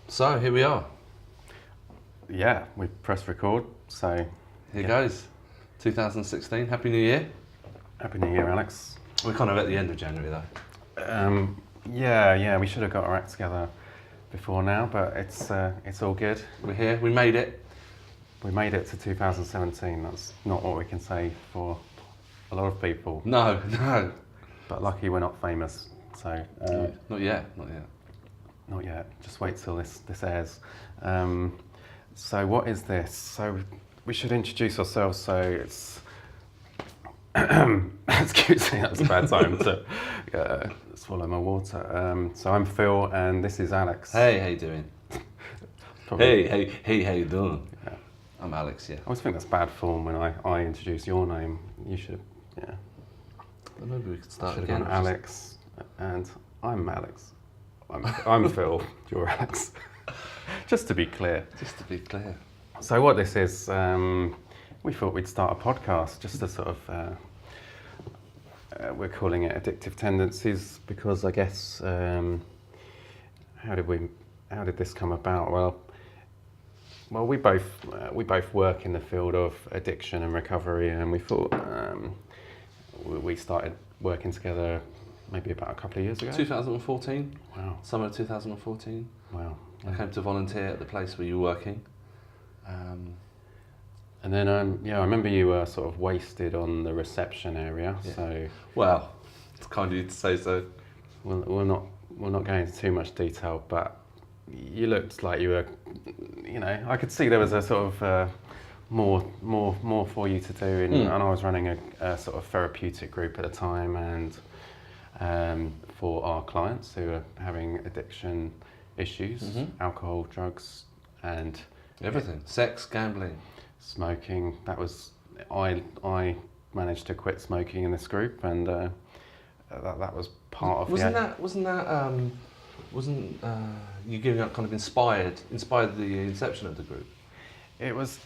So here we are. Yeah, we pressed record, so Here goes. 2016. Happy New Year. Happy New Year, Alex. We're kind of at the end of January though. Yeah, we should have got our act together before now, but it's all good. We're here. We made it. We made it to 2017. That's not what we can say for a lot of people. No. But lucky we're not famous, so Not yet. not yet. Just wait till this airs. So what is this? So we should introduce ourselves. So it's excuse me, that's a bad time to swallow my water. So I'm Phil, and this is Alex. Hey, how you doing? Hey, how you doing? Yeah. I'm Alex. Yeah. I always think that's bad form when I introduce your name. You should, yeah. Well, maybe we could start Should have again. gone Alex, and I'm Alex. I'm Phil. You're Alex. Just to be clear. Just to be clear. So what this is, we thought we'd start a podcast just to sort of. We're calling it Addictive Tendencies because I guess how did this come about? Well, we both work in the field of addiction and recovery, and we thought we started working together maybe about a couple of years ago. 2014. Wow. Summer of 2014. Wow. I came to volunteer at the place where you were working. And then I remember you were sort of wasted on the reception area. Yeah. So Well, it's kind of you to say so. we'll not go into too much detail, but you looked like you were, I could see there was a sort of more for you to do, and I was running a sort of therapeutic group at the time, and for our clients who are having addiction issues, alcohol, drugs, and Everything. Sex, gambling. smoking. That was I managed to quit smoking in this group, and that was part of Wasn't you giving up kind of inspired the inception of the group? It was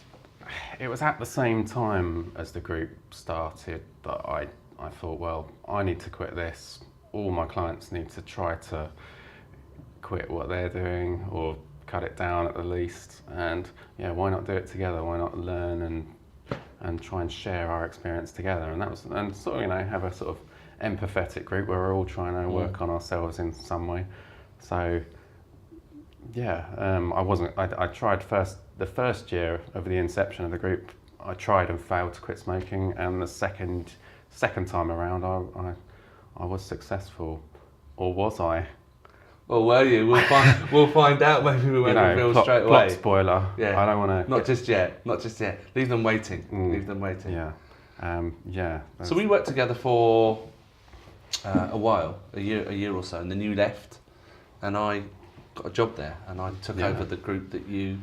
at the same time as the group started that I thought, well, I need to quit this. All my clients need to try to quit what they're doing or cut it down at the least. And yeah, why not do it together? Why not learn and try and share our experience together? And sort of have a sort of empathetic group where we're all trying to work on ourselves in some way. So yeah, I tried the first year of the inception of the group, I tried and failed to quit smoking, and the second time around I was successful. Or was I? Well, were you? We'll find out. Maybe we won't reveal straight away. Plot spoiler. Yeah. I don't want to. Not just yet. Leave them waiting. Leave them waiting. Yeah. Yeah. So we worked together for a while, a year or so, and then you left, and I got a job there, and I took over the group that you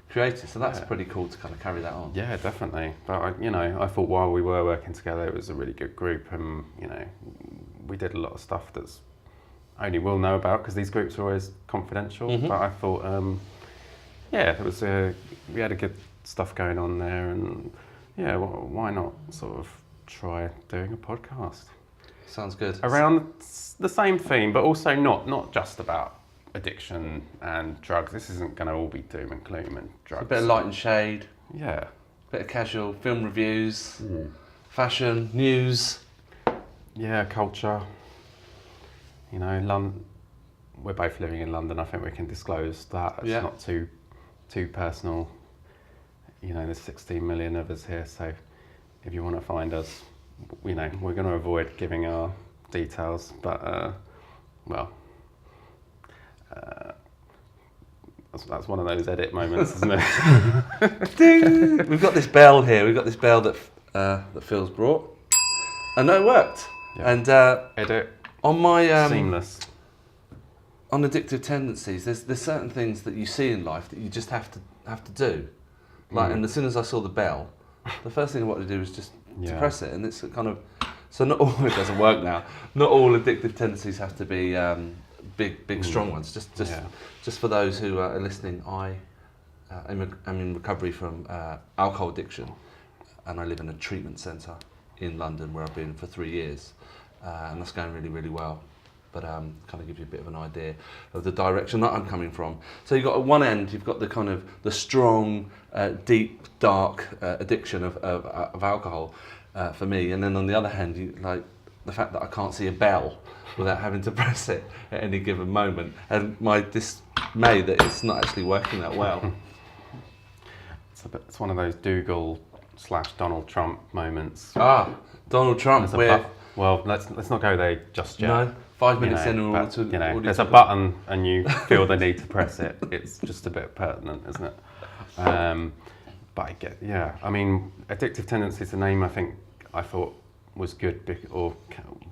created. So that's pretty cool to kind of carry that on. Yeah, definitely. But I thought while we were working together, it was a really good group, and we did a lot of stuff that's only we'll know about because these groups are always confidential. But I thought, we had a good stuff going on there, and why not sort of try doing a podcast Sounds good. around the same theme, but also not just about addiction and drugs. This isn't going to all be doom and gloom and drugs. A bit of light and shade. Yeah. Bit of casual film reviews, fashion, news. Yeah, culture. London. We're both living in London. I think we can disclose that. It's not too personal. There's 16 million of us here, so if you want to find us, we're going to avoid giving our details. But that's one of those edit moments, isn't it? Ding! We've got this bell here. We've got this bell that Phil's brought, and it worked. Yeah. And Edit. on my Seamless. on Addictive Tendencies, there's certain things that you see in life that you just have to do. And as soon as I saw the bell, the first thing I wanted to do was just to press it, and it's kind of so not all it doesn't work now. Not all addictive tendencies have to be big strong ones. Just for those who are listening, I'm in recovery from alcohol addiction, and I live in a treatment centre in London where I've been for 3 years, and that's going really, really well. but kind of give you a bit of an idea of the direction that I'm coming from. So you've got at one end, you've got the kind of the strong, deep, dark addiction of alcohol for me, and then on the other hand, like the fact that I can't see a bell without having to press it at any given moment, and my dismay that it's not actually working that well. It's one of those Dougal/Donald Trump moments. Donald Trump. Well, let's not go there just yet. No, 5 minutes in, and there's a button, and you feel the need to press it. It's just a bit pertinent, isn't it? But I mean, Addictive Tendencies, the name I thought was good, or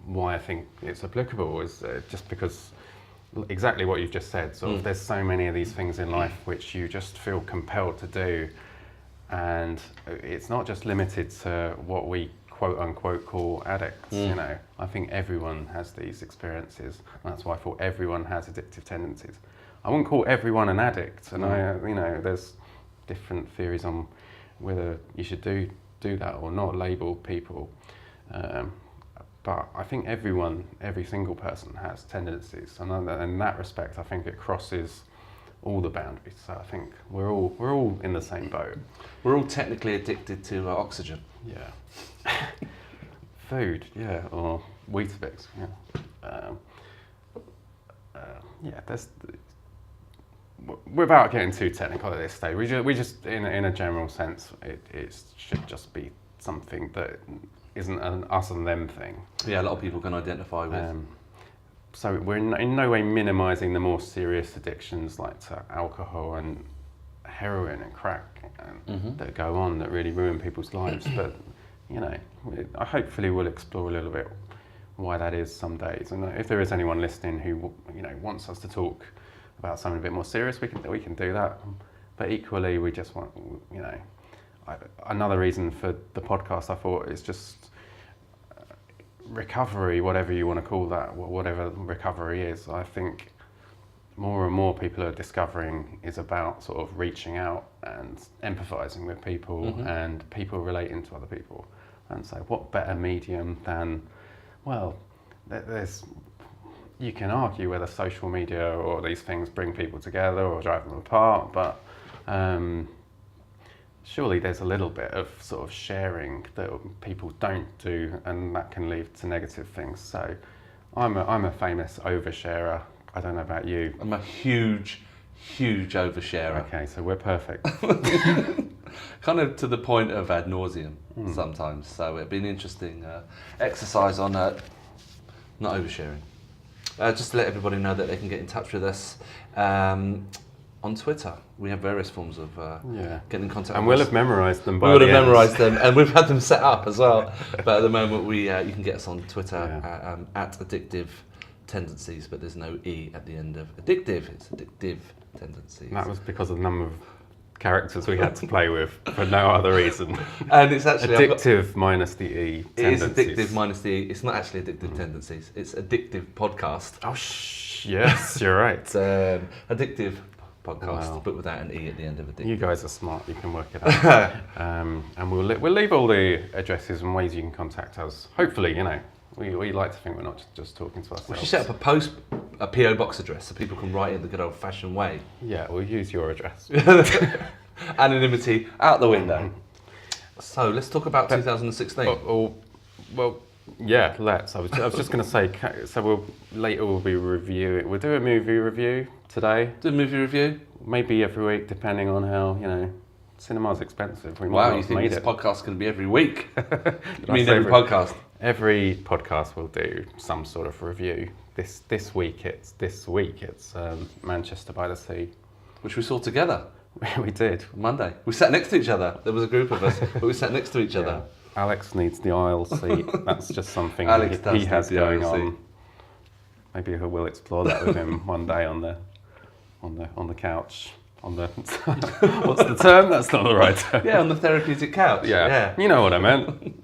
why I think it's applicable is just because exactly what you've just said. Sort of, there's so many of these things in life which you just feel compelled to do, and it's not just limited to what we quote unquote call addicts. You know, I think everyone has these experiences, and that's why I thought everyone has addictive tendencies. I wouldn't call everyone an addict, and there's different theories on whether you should do that or not, label people. But I think every single person has tendencies, and in that respect, I think it crosses all the boundaries. So I think we're all in the same boat. We're all technically addicted to oxygen. Yeah. Food, yeah, or Weetabix, yeah. Without getting too technical at this stage, we just in a general sense, it should just be something that isn't an us and them thing. Yeah, a lot of people can identify with. So we're in no way minimising the more serious addictions like to alcohol and heroin and crack that go on that really ruin people's lives. But hopefully we'll explore a little bit why that is some days. And if there is anyone listening who wants us to talk about something a bit more serious, we can do that. But equally, we just want another reason for the podcast, I thought, is just recovery, whatever you want to call that, whatever recovery is. I think more and more people are discovering is about sort of reaching out and empathizing with people and people relating to other people. And so what better medium than, well, you can argue whether social media or these things bring people together or drive them apart, but surely there's a little bit of sort of sharing that people don't do, and that can lead to negative things. So I'm a famous oversharer. I don't know about you. I'm a huge oversharer. Okay, so we're perfect. Kind of to the point of ad nauseum sometimes. So it'd be an interesting exercise on not oversharing. Just to let everybody know that they can get in touch with us on Twitter. We have various forms of getting in contact and with us. we'll have memorised them by we would have memorised them, and we've had them set up as well. But at the moment, you can get us on Twitter at Addictive Tendencies, but there's no E at the end of addictive. It's Addictive Tendencies. That was because of the number of characters we had to play with for no other reason. And it's actually addictive minus the E. It is addictive minus the E. It's not actually Addictive Tendencies. It's Addictive Podcast. Oh, yes, you're right. It's Addictive Podcast, but without an E at the end of addictive. You guys are smart. You can work it out. And we'll leave all the addresses and ways you can contact us. Hopefully, we like to think we're not just talking to ourselves. We should set up a PO box address so people can write in the good old-fashioned way. Yeah, we'll use your address. Anonymity out the window. So let's talk about 2016. Well, yeah, let's. I was just going to say. So we'll be reviewing. We'll do a movie review today. Do a movie review. Maybe every week, depending on how cinema's expensive. Wow, you think this podcast can be every week? You mean every podcast? Every podcast will do some sort of review. This week it's Manchester by the Sea, which we saw together. We did. Monday. We sat next to each other. There was a group of us, but we sat next to each other. Alex needs the aisle seat. That's just something he has going on. Maybe we'll explore that with him one day on the couch. On the what's the term? That's not the right term. Yeah, on the therapeutic couch. Yeah. You know what I meant.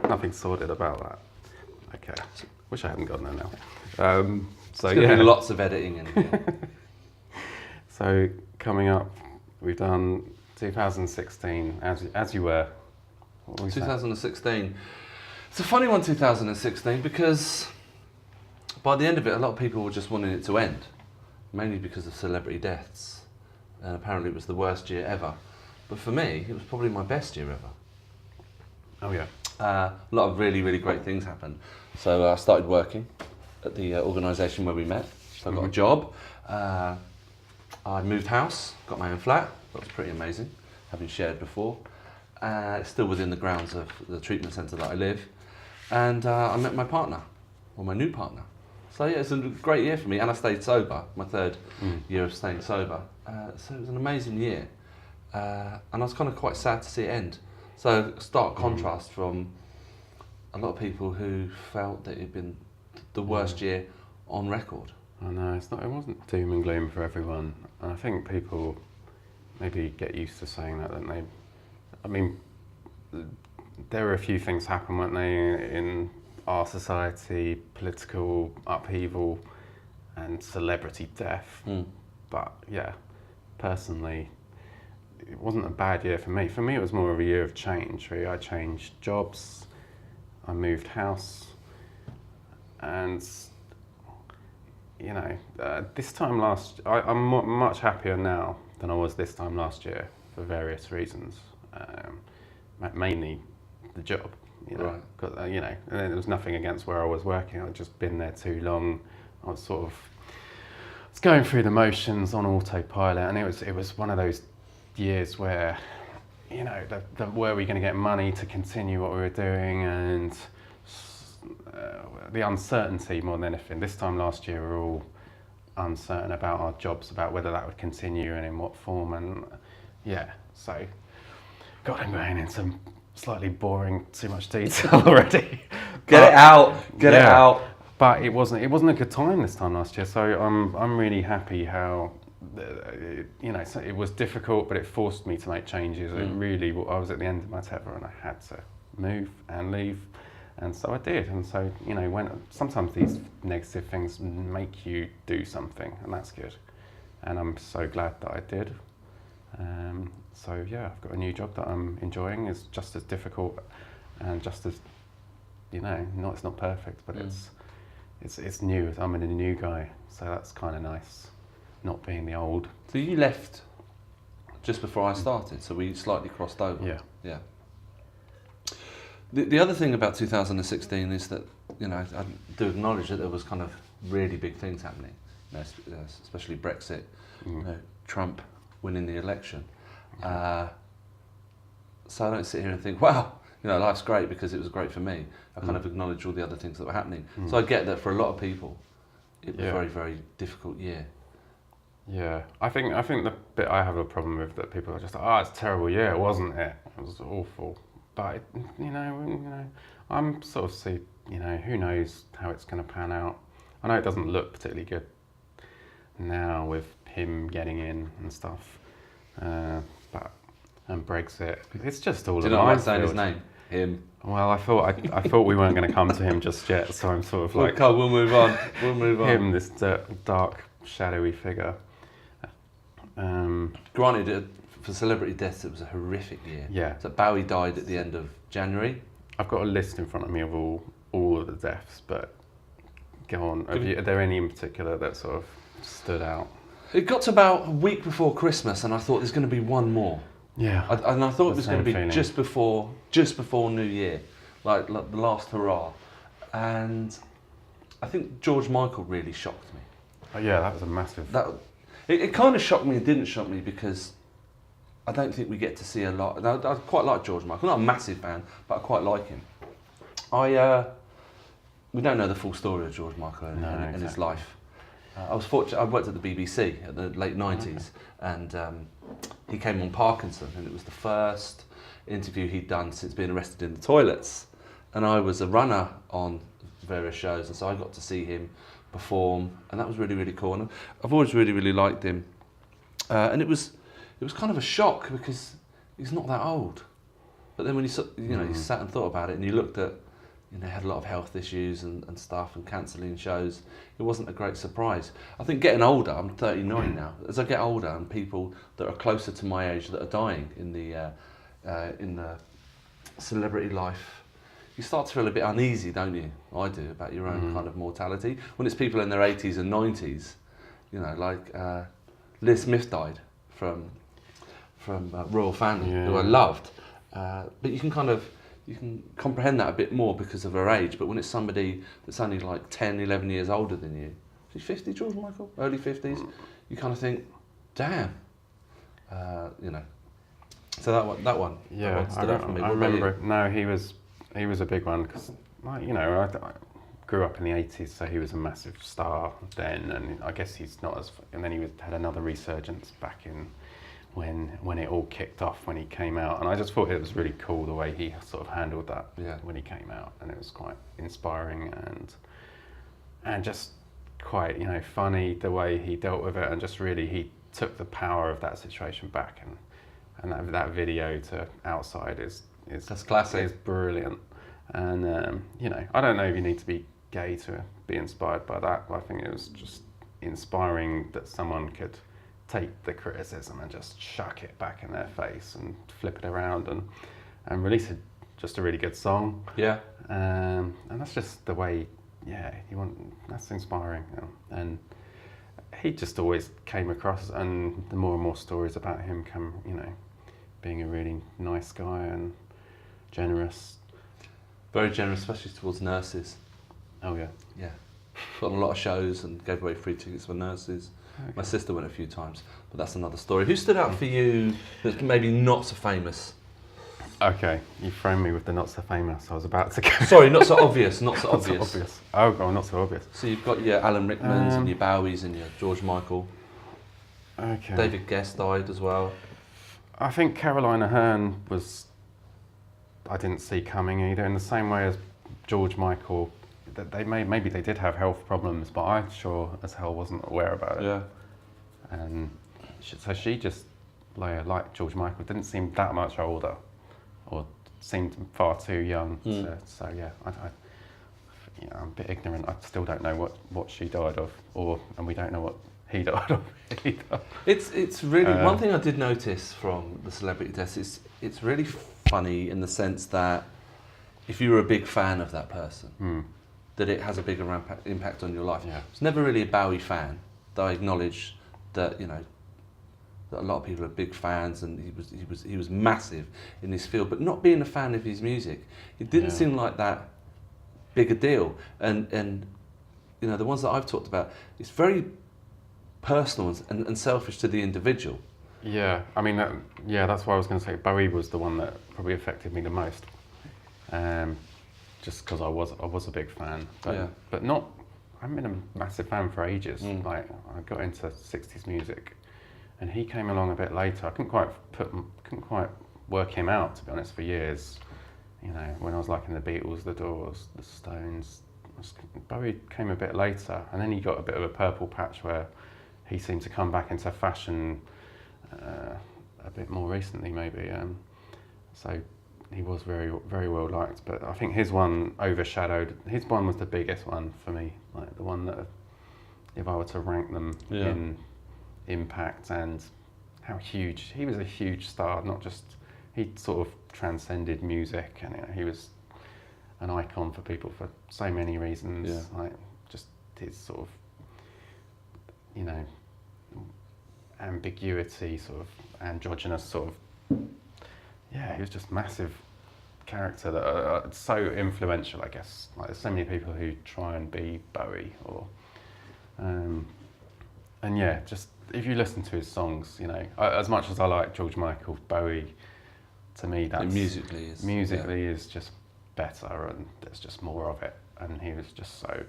Nothing sorted about that. Okay. Wish I hadn't gone there now. So there's gonna be lots of editing in here. So coming up, we've done 2016 as you were. 2016. It's a funny one, 2016, because by the end of it, a lot of people were just wanting it to end, mainly because of celebrity deaths. And apparently it was the worst year ever. But for me, it was probably my best year ever. Oh yeah. A lot of really, really great things happened. So I started working at the organisation where we met. So I got a job. I moved house, got my own flat. That was pretty amazing, having shared before. Still within the grounds of the treatment centre that I live. And I met my partner, or my new partner. So yeah, it's a great year for me, and I stayed sober, my third year of staying sober. So it was an amazing year. And I was kind of quite sad to see it end. So stark contrast from a lot of people who felt that it had been the worst year on record. I know, it wasn't doom and gloom for everyone. And I think people maybe get used to saying that, don't they? I mean, there were a few things happen, weren't they, in our society, political upheaval and celebrity death. But yeah, personally, it wasn't a bad year for me. For me, it was more of a year of change. Really. I changed jobs, I moved house, and you know, this time I'm much happier now than I was this time last year for various reasons. Mainly the job, you know. Right. 'Cause, you know, and there was nothing against where I was working. I'd just been there too long. I was going through the motions on autopilot, and it was one of those years where, you know, were we going to get money to continue what we were doing, and the uncertainty more than anything. This time last year we were all uncertain about our jobs, about whether that would continue and in what form, and yeah, so God, I'm going into slightly boring, too much detail already. Get it out. But it wasn't a good time this time last year, so I'm really happy how, you know, so it was difficult, but it forced me to make changes. It really, I was at the end of my tether and I had to move and leave, and so I did. And so, you know, when sometimes these negative things make you do something, and that's good. And I'm so glad that I did. So yeah, I've got a new job that I'm enjoying. It's just as difficult and just as, you know, it's not perfect, but it's new. I'm a new guy, so that's kind of nice, not being the old. So you left just before I started, so we slightly crossed over. Yeah. The other thing about 2016 is that, you know, I do acknowledge that there was kind of really big things happening, you know, especially Brexit, you know, Trump winning the election. So I don't sit here and think, wow, you know, life's great because it was great for me. I kind of acknowledge all the other things that were happening. So I get that for a lot of people, it was a very, very difficult year. Yeah, I think the bit I have a problem with that people are just like, oh, it's a terrible year, wasn't it? It was awful. But you know, I'm sort of see, you know, who knows how it's going to pan out. I know it doesn't look particularly good now with him getting in and stuff. And Brexit, it's just all. Do you not like saying his name? Him. Well, I thought we weren't going to come to him just yet, so I'm sort of like, we'll move on. We'll move on. Him, this dark, shadowy figure. Granted, for celebrity deaths, it was a horrific year. Yeah. So Bowie died at the end of January. I've got a list in front of me of all of the deaths, but go on. Are there any in particular that sort of stood out? It got to about a week before Christmas, and I thought there's going to be one more. Yeah. And I thought it was going to be feeling. just before New Year, like the last hurrah. And I think George Michael really shocked me. Oh, yeah, that was a massive. It kind of shocked me and didn't shock me because I don't think we get to see a lot. I quite like George Michael. I'm not a massive fan, but I quite like him. We don't know the full story of George Michael and his life. I was fortunate. I worked at the BBC at the late 90s, and he came on Parkinson, and it was the first interview he'd done since being arrested in the toilets. And I was a runner on various shows, and so I got to see him perform, and that was really, really cool. And I've always really, really liked him. And it was kind of a shock because he's not that old. But then when you sat and thought about it, and you looked at, you know, he had a lot of health issues and stuff, and cancelling shows, it wasn't a great surprise. I think getting older, I'm 39 now, as I get older and people that are closer to my age that are dying in the celebrity life, you start to feel a bit uneasy, don't you? I do, about your own kind of mortality. When it's people in their 80s and 90s, you know, like Liz Smith died from Royal Family, who I loved. But you can comprehend that a bit more because of her age. But when it's somebody that's only like 10, 11 years older than you, is he 50, George Michael? Early 50s? You kind of think, damn, you know. So that one stood out for me. I remember. No, he was a big one because, like, you know, I grew up in the 80s, so he was a massive star then, and I guess he's not as. And then he had another resurgence back in when it all kicked off when he came out, and I just thought it was really cool the way he sort of handled that when he came out, and it was quite inspiring and just quite, you know, funny the way he dealt with it, and just really he took the power of that situation back, and that video to Outside is that's classic. Is brilliant, and you know, I don't know if you need to be gay to be inspired by that, but I think it was just inspiring that someone could take the criticism and just chuck it back in their face and flip it around and release it, just a really good song. Yeah. And that's just the way, that's inspiring. You know? And he just always came across, and the more and more stories about him come, you know, being a really nice guy and generous. Very generous, especially towards nurses. Oh yeah. Yeah. Got on a lot of shows and gave away free tickets for nurses. Okay. My sister went a few times, but that's another story. Who stood out for you that's maybe not so famous? Okay, you framed me with the not so famous. I was about to go. Sorry, not so obvious, not so obvious. So obvious. Oh, not so obvious. So you've got your Alan Rickmans and your Bowies and your George Michael. Okay. David Guest died as well. I think Caroline Aherne I didn't see coming either, in the same way as George Michael. That maybe they did have health problems, but I sure as hell wasn't aware about it. Yeah. And so she just, like George Michael, didn't seem that much older, or seemed far too young. So yeah, I'm a bit ignorant. I still don't know what she died of, and we don't know what he died of either. It's really one thing I did notice from the celebrity deaths is it's really funny in the sense that if you were a big fan of that person. That it has a bigger impact on your life. Yeah. I was never really a Bowie fan, though I acknowledge that, you know, that a lot of people are big fans, and he was massive in this field. But not being a fan of his music, it didn't seem like that big a deal. And you know, the ones that I've talked about, it's very personal and selfish to the individual. Yeah, I mean, that's why I was going to say Bowie was the one that probably affected me the most. Just because I was a big fan, but not. I haven't been a massive fan for ages. Like, I got into 60s music, and he came along a bit later. I couldn't quite work him out, to be honest, for years. You know, when I was liking the Beatles, the Doors, the Stones, Bowie came a bit later, and then he got a bit of a purple patch where he seemed to come back into fashion a bit more recently, maybe. So. He was very, very well liked, but I think his one overshadowed. His one was the biggest one for me, like the one that, if I were to rank them in impact and how huge, he was a huge star. Not just, he sort of transcended music, and he was an icon for people for so many reasons. Yeah. Like just his sort of, you know, ambiguity, sort of androgynous sort of. Yeah, he was just massive character that are so influential, I guess. Like, there's so many people who try and be Bowie, and yeah, just if you listen to his songs, you know, as much as I like George Michael, Bowie, to me, that's musically is just better, and there's just more of it. And he was just so,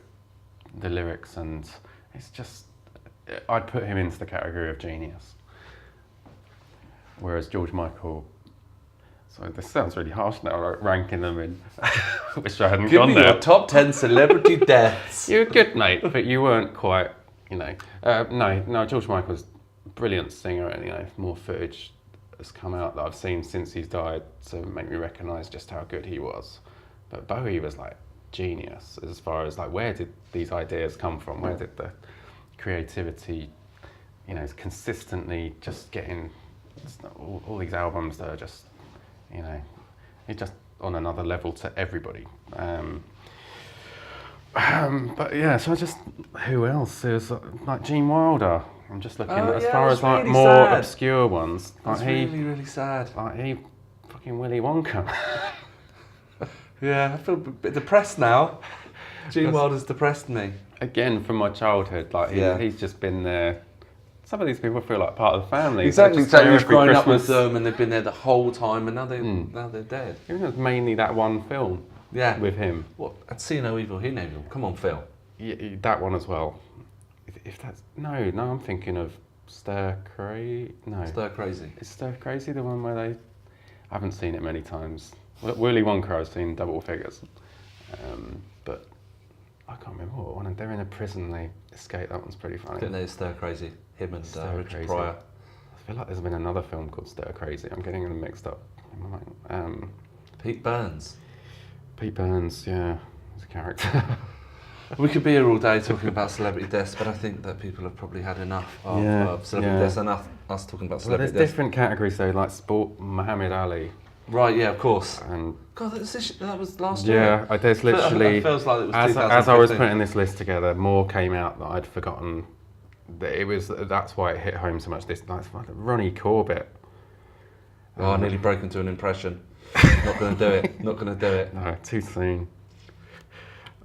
the lyrics, and it's just, I'd put him into the category of genius. Whereas George Michael. So this sounds really harsh now, like ranking them in. Wish I hadn't gone there. Give me your top 10 celebrity deaths. You were good, mate, but you weren't quite, you know. No, George Michael's a brilliant singer, and, you know, more footage has come out that I've seen since he's died to make me recognise just how good he was. But Bowie was like genius as far as like, where did these ideas come from? Where did the creativity, you know, consistently just getting all these albums that are just, you know, it just on another level to everybody. But yeah, so who else? There's like Gene Wilder. I'm just looking as far as like really more sad. obscure ones. Like That's really sad. Like he, fucking Willy Wonka. Yeah, I feel a bit depressed now. Gene Wilder's depressed me. Again, from my childhood, like he's just been there. Some of these people feel like part of the family. Exactly. So you've grown up with Christmas. them and they've been there the whole time, and now they're dead. Even though it's mainly that one film. Yeah. With him. What? I'd see no evil, hear no evil. Come on, Phil. Yeah, that one as well. If that's no, I'm thinking of Stir Crazy. No. Stir Crazy. Is Stir Crazy the one where they? I haven't seen it many times. Willy Wonka, I've seen double figures, but I can't remember what one. They're in a prison. They escape. That one's pretty funny. I think there's Stir Crazy. Him and Richard Crazy. Pryor. I feel like there's been another film called Stir Crazy. I'm getting them mixed up. Pete Burns. Pete Burns, yeah, he's a character. We could be here all day talking about celebrity deaths, but I think that people have probably had enough of celebrity deaths and us talking about celebrity there's deaths. different categories though, like sport, Muhammad Ali. Right, yeah, of course. And God, that was last year. Yeah, there's literally. It feels like it was as I was putting this list together, more came out that I'd forgotten. That's why it hit home so much. That's like Ronnie Corbett. I nearly broke into an impression. Not going to do it. Not going to do it. No, too soon.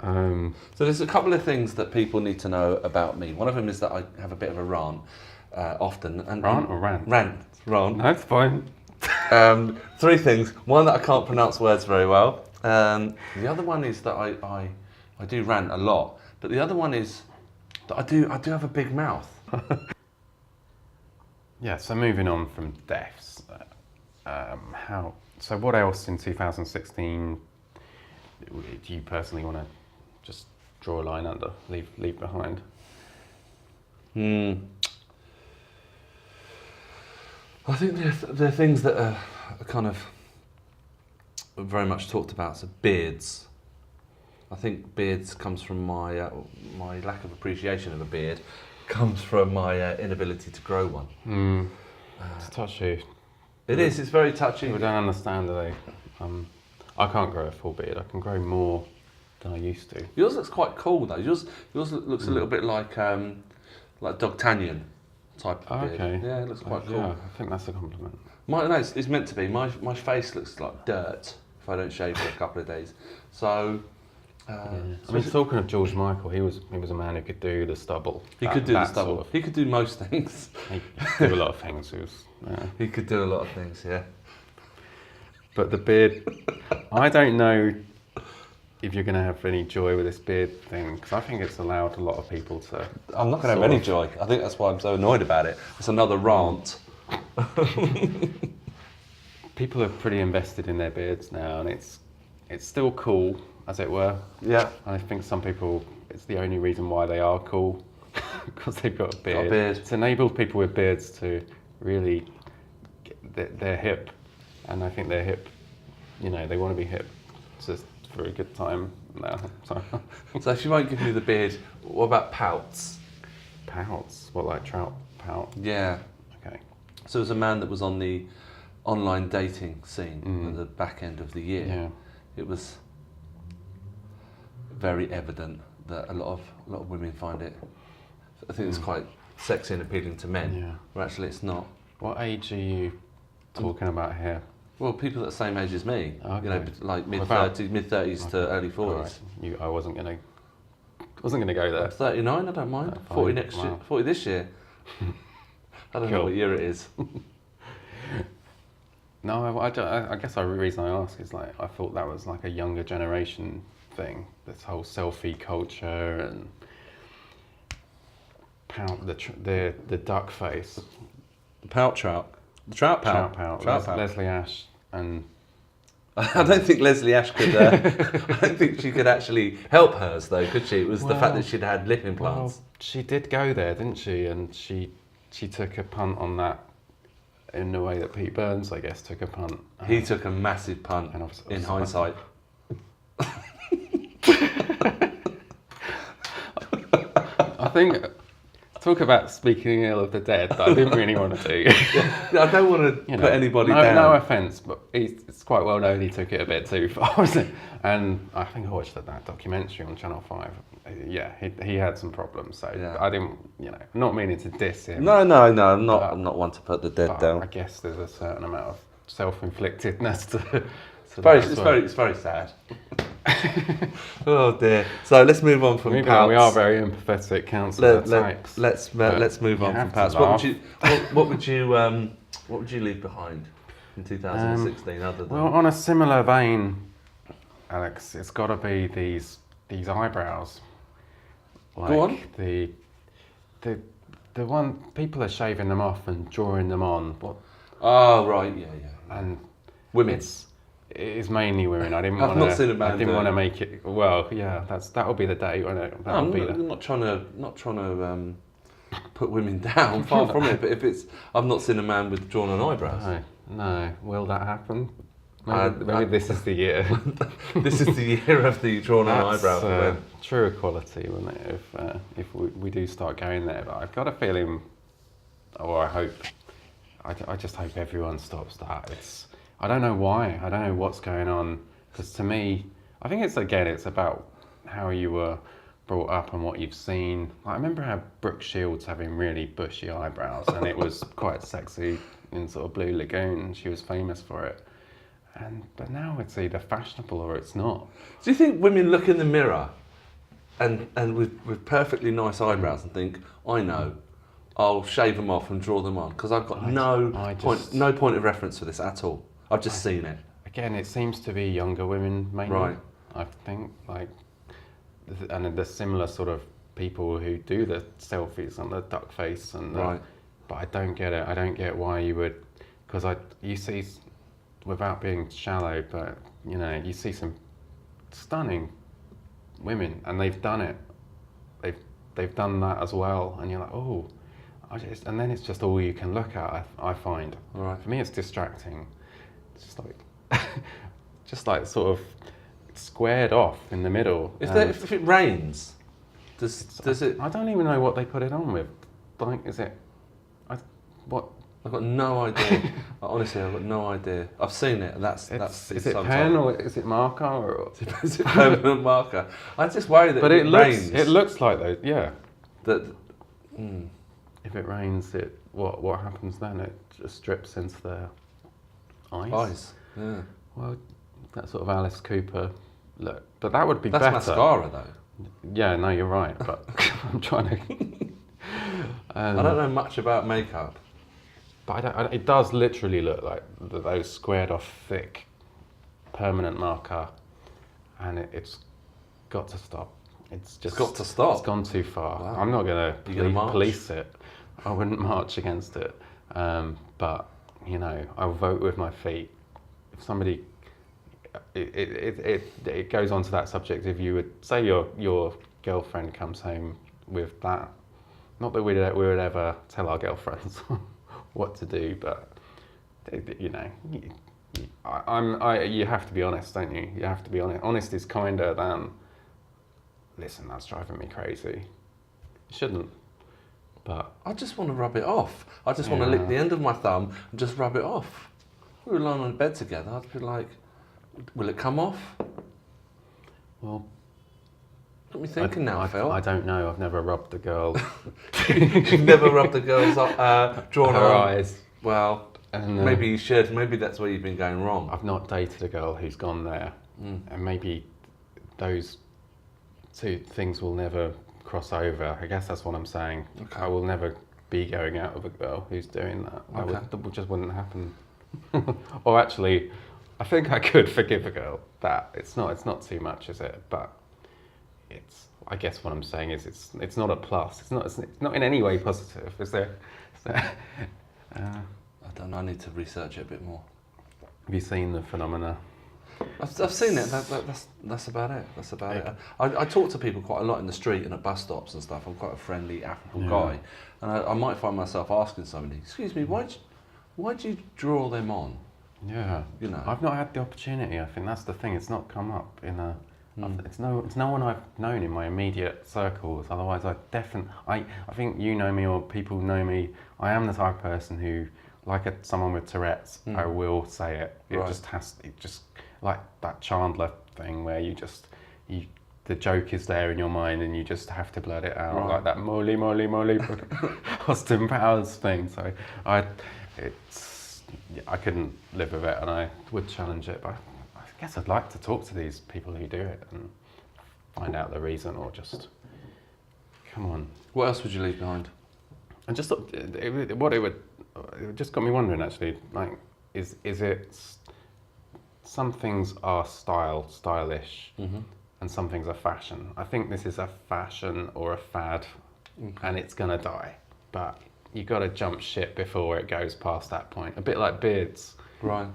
So there's a couple of things that people need to know about me. One of them is that I have a bit of a rant often. Rant or rant? Rant. No, it's fine. 3 things. One, that I can't pronounce words very well. The other one is that I do rant a lot. But the other one is that I do have a big mouth. Yeah, so moving on from deaths. So what else in 2016 do you personally want to just draw a line under, leave behind? I think the things that are kind of very much talked about, so beards. I think beards comes from my lack of appreciation of a beard, comes from my inability to grow one. It's touchy. It is, it's very touchy. People don't understand, do they? I can't grow a full beard. I can grow more than I used to. Yours looks quite cool though. Yours looks a little bit like D'Artagnan type of beard. Okay. Yeah, it looks quite cool. Yeah, I think that's a compliment. No, it's meant to be. My face looks like dirt if I don't shave for a couple of days. So, I mean, talking of George Michael, he was a man who could do the stubble. He could do the stubble. He could do most things. He could do a lot of things. He could do a lot of things, yeah. But the beard, I don't know if you're going to have any joy with this beard thing, because I think it's allowed a lot of people to... I'm not going to have any joy. I think that's why I'm so annoyed about it. It's another rant. People are pretty invested in their beards now, and it's still cool, as it were. Yeah. And I think some people, it's the only reason why they are cool, because they've got a beard. It's enabled people with beards to really... They're hip, and I think they're hip. You know, they want to be hip. Just for a good time now. So if you won't give me the beard, what about pouts? Pouts? What, like trout pout? Yeah. Okay. So as a man that was on the online dating scene at the back end of the year, it was very evident that a lot of women find it. I think it's quite sexy and appealing to men. Yeah. Where actually it's not. What age are you talking about here? Well, people at the same age as me, Okay. you know, like mid-30s to early 40s. Right. I wasn't gonna go there. I'm 39, I don't mind. 40 next year, 40 this year. I don't know what year it is. No, I guess the reason I ask is like I thought that was like a younger generation thing. This whole selfie culture and pout the duck face, The pout trout. The trout pout. Trout pout. Leslie Ash and I don't think Leslie Ash could. I don't think she could actually help hers though, could she? It was the fact that she'd had lip implants. Well, she did go there, didn't she? And she took a punt on that in the way that Pete Burns, I guess, took a punt. He took a massive punt in hindsight. I think Talk about speaking ill of the dead that I didn't really want to do. Yeah, I don't want to put anybody down. No offence, but it's quite well known he took it a bit too far, wasn't it? And I think I watched that documentary on Channel 5. Yeah, he had some problems, so I didn't, not meaning to diss him. No, I'm not one to put the dead down. I guess there's a certain amount of self-inflictedness to it's very sad. Oh dear. So let's move on from pouts. We are very empathetic counsellor types. Let's move on from pouts. What would you leave behind in 2016 other than? Well, on a similar vein, Alex, it's got to be these eyebrows. Like Go on. The one people are shaving them off and drawing them on. Oh right, yeah. And women. It is mainly women. I didn't I've not seen a man. I didn't want to make it. Well, yeah, that'll be the day. I'm not trying to put women down. Far from it. But I've not seen a man with drawn on eyebrows. No. Will that happen? Maybe this is the year. This is the year of the drawn on eyebrows. True equality, wouldn't it? If we do start going there, but I've got a feeling, or I hope. I just hope everyone stops that. I don't know why. I don't know what's going on. Because to me, I think it's about how you were brought up and what you've seen. I remember how Brooke Shields having really bushy eyebrows, and it was quite sexy in sort of Blue Lagoon. She was famous for it. But now it's either fashionable or it's not. Do you think women look in the mirror and with perfectly nice eyebrows and think, I know, I'll shave them off and draw them on? Because I've got no point of reference for this at all. I've just seen it. Again, it seems to be younger women mainly. Right. I think, and the similar sort of people who do the selfies on the duck face and. Right. But I don't get it. I don't get why you would, because you see, without being shallow, but you see some stunning women, and they've done it. They've done that as well, and you're like, oh, and then it's just all you can look at. I find. Right. For me, it's distracting. It's just like sort of squared off in the middle. If it rains, does it? I don't even know what they put it on with. Is it? What? I've got no idea. Honestly, I've got no idea. I've seen it. Is it pen or is it marker or? Is it permanent marker? I just worry that but it rains. It looks like though, yeah. If it rains, what happens then? It just drips into the eyes. Yeah. Well, that sort of Alice Cooper look, but that would be better. That's mascara though. Yeah, no, you're right, but I'm trying to. I don't know much about makeup. But it does literally look like those squared off thick permanent marker, and it's got to stop. It's got to stop. It's gone too far. Wow. I'm not going to police it. I wouldn't march against it. But I'll vote with my feet. If somebody, it goes on to that subject. If you would say your girlfriend comes home with that, not that we would ever tell our girlfriends what to do, but you have to be honest, don't you? You have to be honest. Honest is kinder than, listen, that's driving me crazy. It shouldn't, but I just want to rub it off. I just want to lick the end of my thumb and just rub it off. If we were lying on bed together, I'd be like, will it come off? Well, got me thinking now, Phil. I don't know. I've never rubbed a girl. You've never rubbed a girl's drawn her eyes. Well, maybe you should. Maybe that's where you've been going wrong. I've not dated a girl who's gone there, and maybe those two things will never cross over. I guess that's what I'm saying. Okay. I will never be going out with a girl who's doing that. Okay. That just wouldn't happen. Or actually, I think I could forgive a girl that. It's not too much, is it? But I guess what I'm saying is it's not a plus. It's not in any way positive. Is there? I don't know. I need to research it a bit more. Have you seen the phenomena? I've seen it. That's about it. That's about it. I talk to people quite a lot in the street and at bus stops and stuff. I'm quite a friendly, affable guy, and I might find myself asking somebody, "Excuse me, why'd you draw them on?" Yeah. You know. I've not had the opportunity. I think that's the thing. It's not come up in a. It's no one I've known in my immediate circles. Otherwise, I think you know me or people know me. I am the type of person who, like someone with Tourette's, I will say it. It just like that Chandler thing where the joke is there in your mind and you just have to blurt it out, like that Molly Austin Powers thing. So I couldn't live with it, and I would challenge it, but I guess I'd like to talk to these people who do it and find out the reason, or just come on. What else would you leave behind? And just it just got me wondering, actually, like is it some things are stylish, and some things are fashion. I think this is a fashion or a fad, and it's gonna die, but you got to jump ship before it goes past that point. A bit like beards. Right.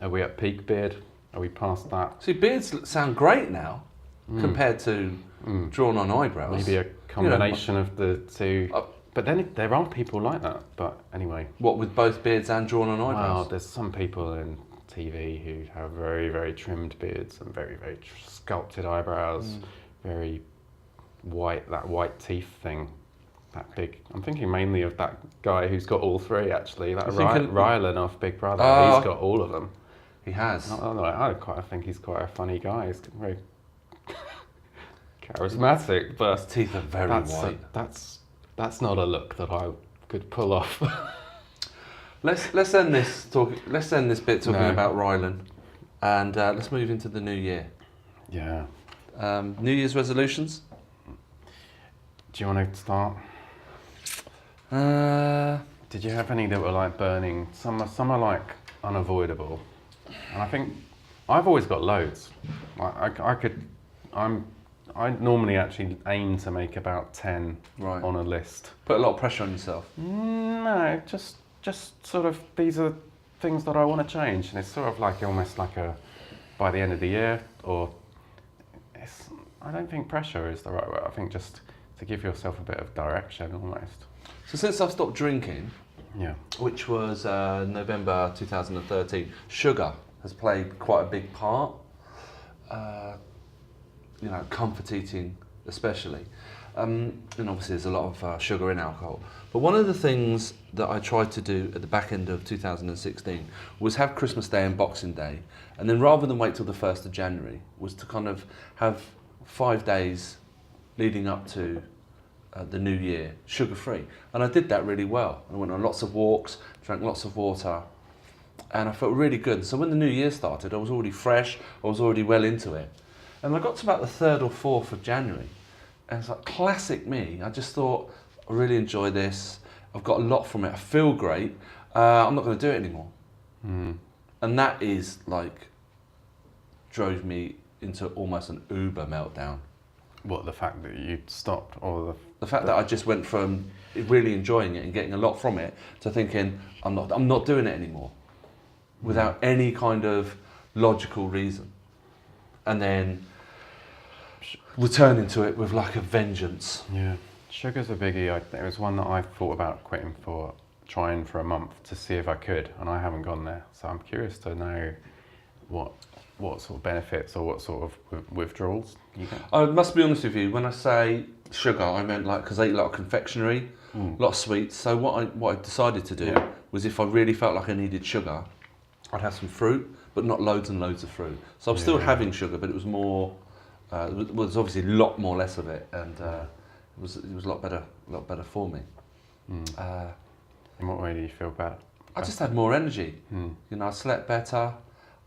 Are we at peak beard? Are we past that? See, beards sound great now compared to drawn on eyebrows. Maybe a combination of the two. But then there are people like that. But anyway. What, with both beards and drawn on eyebrows? Well, there's some people in TV who have very, very trimmed beards and very, very sculpted eyebrows, very white, that white teeth thing. That big. I'm thinking mainly of that guy who's got all three, actually. That Rylan off Big Brother. He's got all of them. He has. I think he's quite a funny guy. He's very charismatic, but his teeth are very white. That's not a look that I could pull off. Let's end this bit talking about Rylan, and let's move into the new year. Yeah. New Year's resolutions. Do you want to start? Did you have any that were like burning? Some are like unavoidable, and I think I've always got loads. I normally actually aim to make about 10 on a list. Put a lot of pressure on yourself. No, just sort of, these are things that I want to change, and it's sort of like almost like by the end of the year, or I don't think pressure is the right word. I think just to give yourself a bit of direction almost. So since I've stopped drinking, which was November 2013, sugar has played quite a big part. Comfort eating especially. And obviously there's a lot of sugar in alcohol. But one of the things that I tried to do at the back end of 2016 was have Christmas Day and Boxing Day. And then rather than wait till the 1st of January, was to kind of have 5 days leading up to the new year, sugar-free. And I did that really well. I went on lots of walks, drank lots of water, and I felt really good. So when the new year started, I was already fresh, I was already well into it. And I got to about the 3rd or 4th of January, and it's like classic me. I just thought, I really enjoy this, I've got a lot from it, I feel great, I'm not going to do it anymore. And that is like, drove me into almost an Uber meltdown. What, the fact that you stopped, or the fact that I just went from really enjoying it and getting a lot from it to thinking I'm not doing it anymore, without any kind of logical reason, and then returning to it with like a vengeance. Yeah, sugar's a biggie. It was one that I thought about trying for a month to see if I could, and I haven't gone there. So I'm curious to know what sort of benefits or what sort of withdrawals you get. I must be honest with you, when I say sugar, I meant like, because I eat a lot of confectionery, a lot of sweets. So what I decided to do was, if I really felt like I needed sugar, I'd have some fruit, but not loads and loads of fruit. So I'm still having sugar, but it was more, was obviously a lot more less of it, and it was a lot better for me. In what way do you feel better? I just had more energy. I slept better.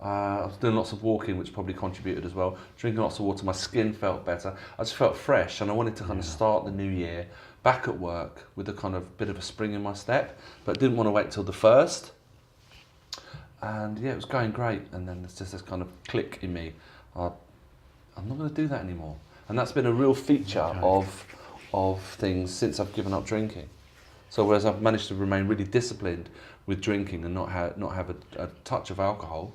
I was doing lots of walking, which probably contributed as well. Drinking lots of water, my skin felt better. I just felt fresh, and I wanted to kind of start the new year back at work with a kind of bit of a spring in my step, but didn't want to wait till the 1st. And it was going great. And then there's just this kind of click in me. I'm not going to do that anymore. And that's been a real feature of things since I've given up drinking. So whereas I've managed to remain really disciplined with drinking and not have a touch of alcohol,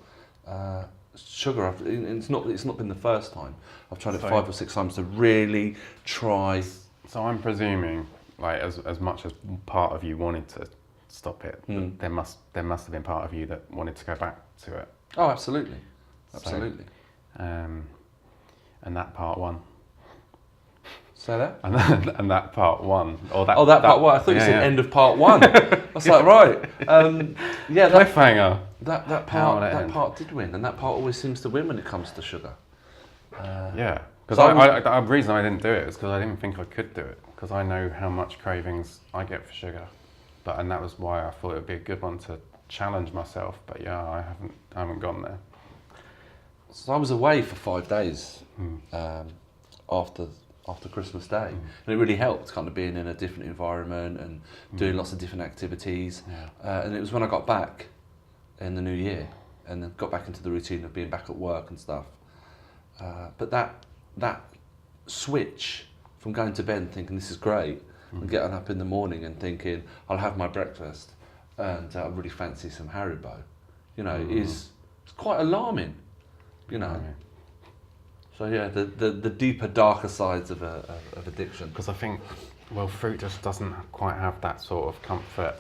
sugar, it's not been the first time. I've tried it 5 or 6 times to really try. So I'm presuming, like, as much as part of you wanted to stop it, there must have been part of you that wanted to go back to it. Oh, absolutely, absolutely. So, and that part one. Say that? And that part one. Or that, that part one. I thought you said end of part one. I was like, right. Yeah, cliffhanger. That part did win, and that part always seems to win when it comes to sugar. Yeah, because the reason I didn't do it is because I didn't think I could do it, because I know how much cravings I get for sugar, and that was why I thought it would be a good one to challenge myself. But yeah, I haven't gone there. So I was away for 5 days after Christmas Day, and it really helped kind of being in a different environment and doing lots of different activities. And it was when I got back in the new year and then got back into the routine of being back at work and stuff. But that switch from going to bed and thinking this is great and getting up in the morning and thinking I'll have my breakfast and I really fancy some Haribo, it's quite alarming, So yeah, the deeper, darker sides of addiction. Because I think, fruit just doesn't quite have that sort of comfort,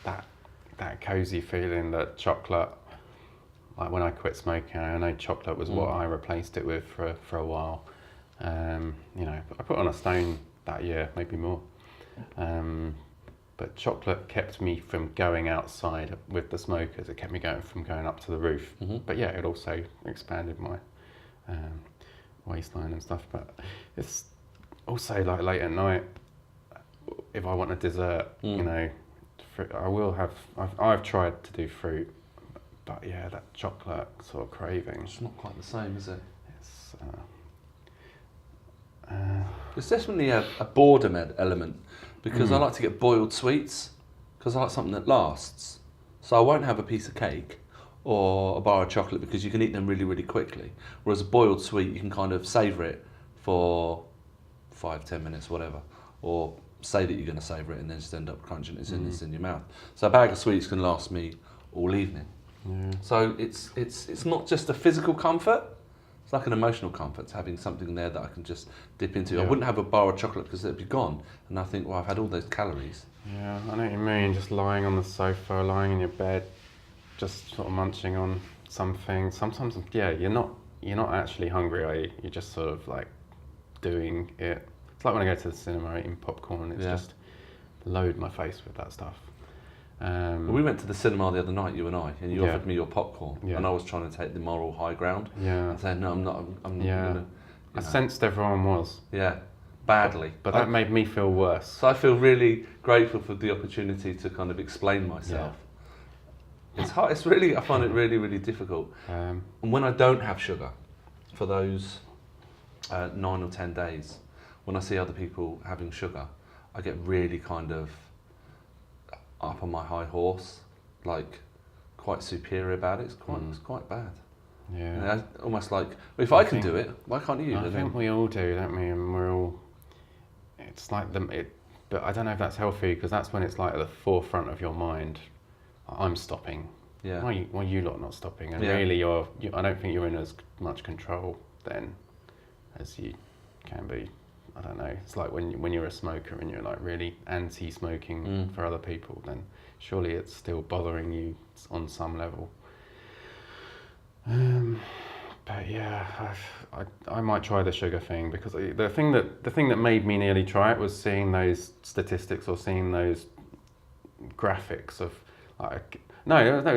that cosy feeling that chocolate. Like when I quit smoking, I know chocolate was what I replaced it with for a while. I put on a stone that year, maybe more. But chocolate kept me from going outside with the smokers. It kept me from going up to the roof. But yeah, it also expanded my waistline and stuff. But it's also like late at night, if I want a dessert, fruit, I will have. I've tried to do fruit, but yeah, that chocolate sort of craving. It's not quite the same, is it? It's definitely a boredom element, because I like to get boiled sweets because I like something that lasts. So I won't have a piece of cake or a bar of chocolate because you can eat them really, really quickly. Whereas a boiled sweet, you can kind of savour it for 5-10 minutes, whatever, or say that you're going to savour it and then just end up crunching it it's in your mouth. So a bag of sweets can last me all evening. Yeah. So it's not just a physical comfort. It's like an emotional comfort, having something there that I can just dip into. Yeah. I wouldn't have a bar of chocolate because it'd be gone. And I think, I've had all those calories. Yeah, I know what you mean. Just lying on the sofa, lying in your bed, just sort of munching on something. Sometimes, you're not actually hungry, are you? You're just sort of like doing it. It's like when I go to the cinema eating popcorn. It's just load my face with that stuff. We went to the cinema the other night, you and I, and you offered me your popcorn, and I was trying to take the moral high ground. Yeah. And saying, no, I'm not going to. I sensed everyone was. Yeah, badly. But that made me feel worse. So I feel really grateful for the opportunity to kind of explain myself. Yeah. It's hard. I find it really, really difficult. And when I don't have sugar, for those 9 or 10 days, when I see other people having sugar, I get really kind of up on my high horse, like quite superior about it. It's quite bad. Yeah. Almost like, if I can do it, why can't you? I think we all do, don't we? And we're all. It's like but I don't know if that's healthy, because that's when it's like at the forefront of your mind. I'm stopping. Yeah. Why are you lot not stopping? And really, I don't think you're in as much control then as you can be. I don't know. It's like when you're a smoker and you're like really anti-smoking for other people, then surely it's still bothering you on some level. But yeah, I might try the sugar thing, because the thing that made me nearly try it was seeing those statistics or seeing those graphics of like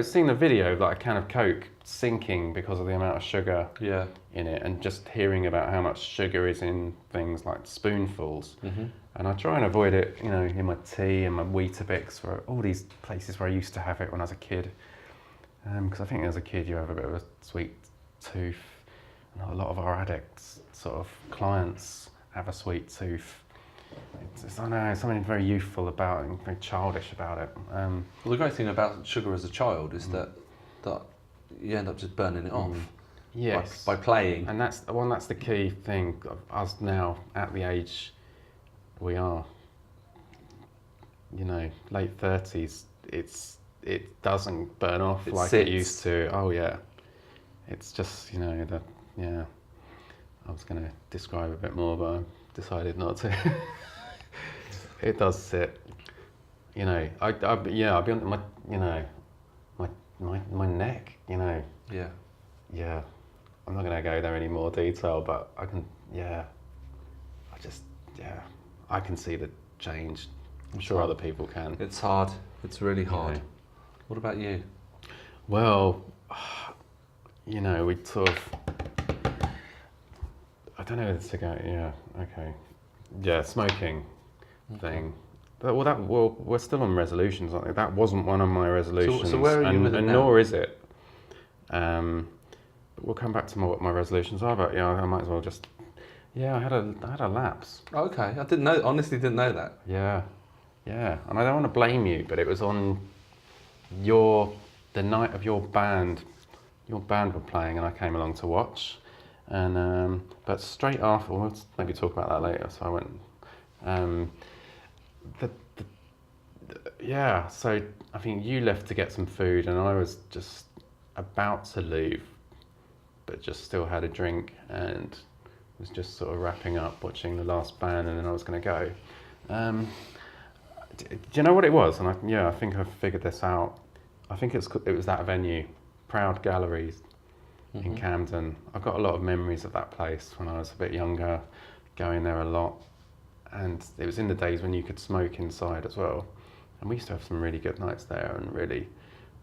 seeing the video of like a can of Coke sinking because of the amount of sugar in it, and just hearing about how much sugar is in things like spoonfuls. And I try and avoid it, in my tea and my Weetabix, or all these places where I used to have it when I was a kid. Because I think as a kid you have a bit of a sweet tooth, and a lot of our addicts sort of clients have a sweet tooth. I don't know, something very youthful about it, and very childish about it. Well, the great thing about sugar as a child is that you end up just burning it off. Yes. By playing. And that's the key thing of us now at the age we are. Late 30s. It doesn't burn off like it used to. Oh yeah. It's just I was going to describe a bit more, but I decided not to. It does sit. I'll be on my neck. Yeah. Yeah. I'm not going to go there any more detail, but I can, I can see the change. I'm sure other people can. It's hard. It's really hard. Yeah. What about you? Well, we sort of, I don't know, the cigarette, smoking thing. Well, we're still on resolutions, aren't we? That wasn't one of my resolutions. So where are you with it now? Nor is it. But we'll come back to what my resolutions are, but I might as well just, I had a lapse. Okay, honestly didn't know that. Yeah, and I don't want to blame you, but it was on the night of your band were playing, and I came along to watch, and but straight after, we'll maybe talk about that later. So I went, so I think you left to get some food, and I was just about to leave, but just still had a drink and was just sort of wrapping up, watching the last band, and then I was going to go. Do you know what it was? And I think I've figured this out. I think it was that venue, Proud Galleries in Camden. I've got a lot of memories of that place when I was a bit younger, going there a lot. And it was in the days when you could smoke inside as well. And we used to have some really good nights there, and really,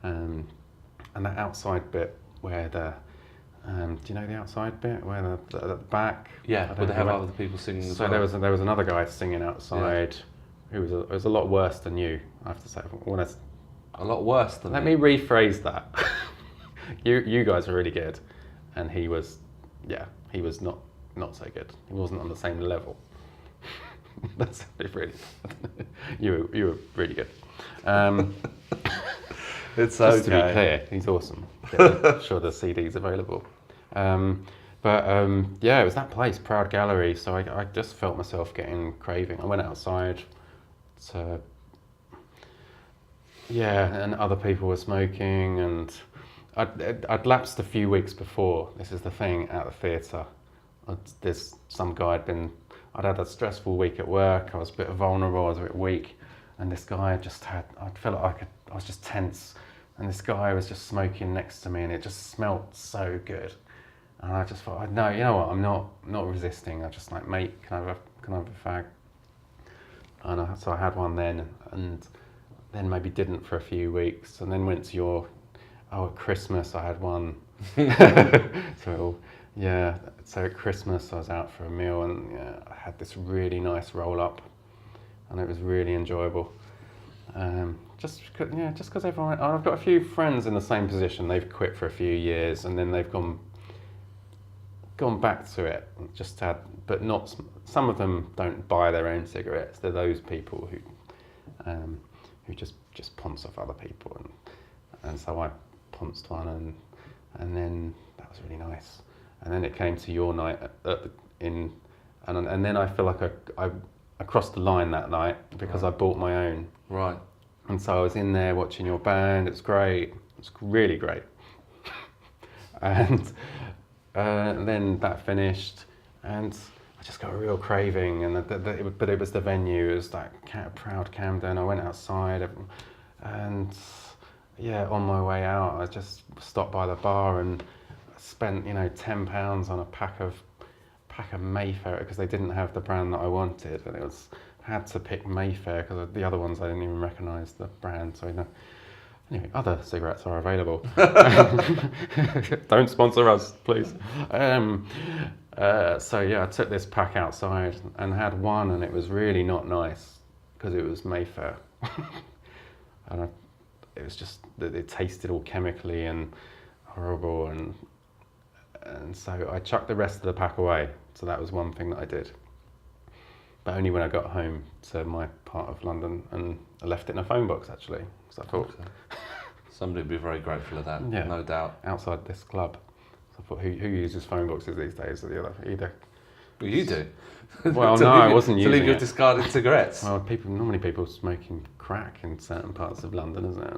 and that outside bit where do you know the outside bit where the back? Yeah, where they have other people singing as well. So there was another guy singing outside who was a lot worse than you, I have to say. A lot worse than Let me rephrase that. You guys were really good, and he was not so good. He wasn't on the same level. That's really. You were really good. It's just to be clear, he's awesome. I'm sure the CD's available. It was that place, Proud Gallery. So I just felt myself getting craving. I went outside to. And other people were smoking, and I'd lapsed a few weeks before. This is the thing at the theatre. There's some guy I'd had a stressful week at work. I was a bit vulnerable. I was a bit weak, and this guy I felt like I was just tense, and this guy was just smoking next to me, and it just smelt so good. And I just thought, no, you know what? I'm not resisting. I just like, mate, can I have a fag? And so I had one then, and then maybe didn't for a few weeks, and then went to at Christmas I had one. So at Christmas I was out for a meal, and I had this really nice roll up, and it was really enjoyable. Just because everyone, I've got a few friends in the same position. They've quit for a few years, and then they've gone back to it. But not. Some of them don't buy their own cigarettes. They're those people who just ponce off other people, and so I ponced one, and then that was really nice. And then it came to your night and then I feel like I crossed the line that night because I bought my own. Right. And so I was in there watching your band. It's great. It's really great. And then that finished, and I just got a real craving. But it was the venue. It was that Proud Camden. I went outside, and on my way out, I just stopped by the bar and spent £10 on a pack of Mayfair, because they didn't have the brand that I wanted, and had to pick Mayfair because the other ones I didn't even recognise the brand. So anyway, other cigarettes are available. Don't sponsor us, please. I took this pack outside and had one, and it was really not nice because it was Mayfair, and it was just that it tasted all chemically and horrible, and so I chucked the rest of the pack away. So that was one thing that I did, but only when I got home to my part of London, and I left it in a phone box actually. So I thought somebody would be very grateful of that, no doubt. Outside this club, so I thought, who uses phone boxes these days? Either. Well, you do. Well, no, I wasn't using it. To leave your discarded cigarettes. Well, normally people smoking crack in certain parts of London, isn't it?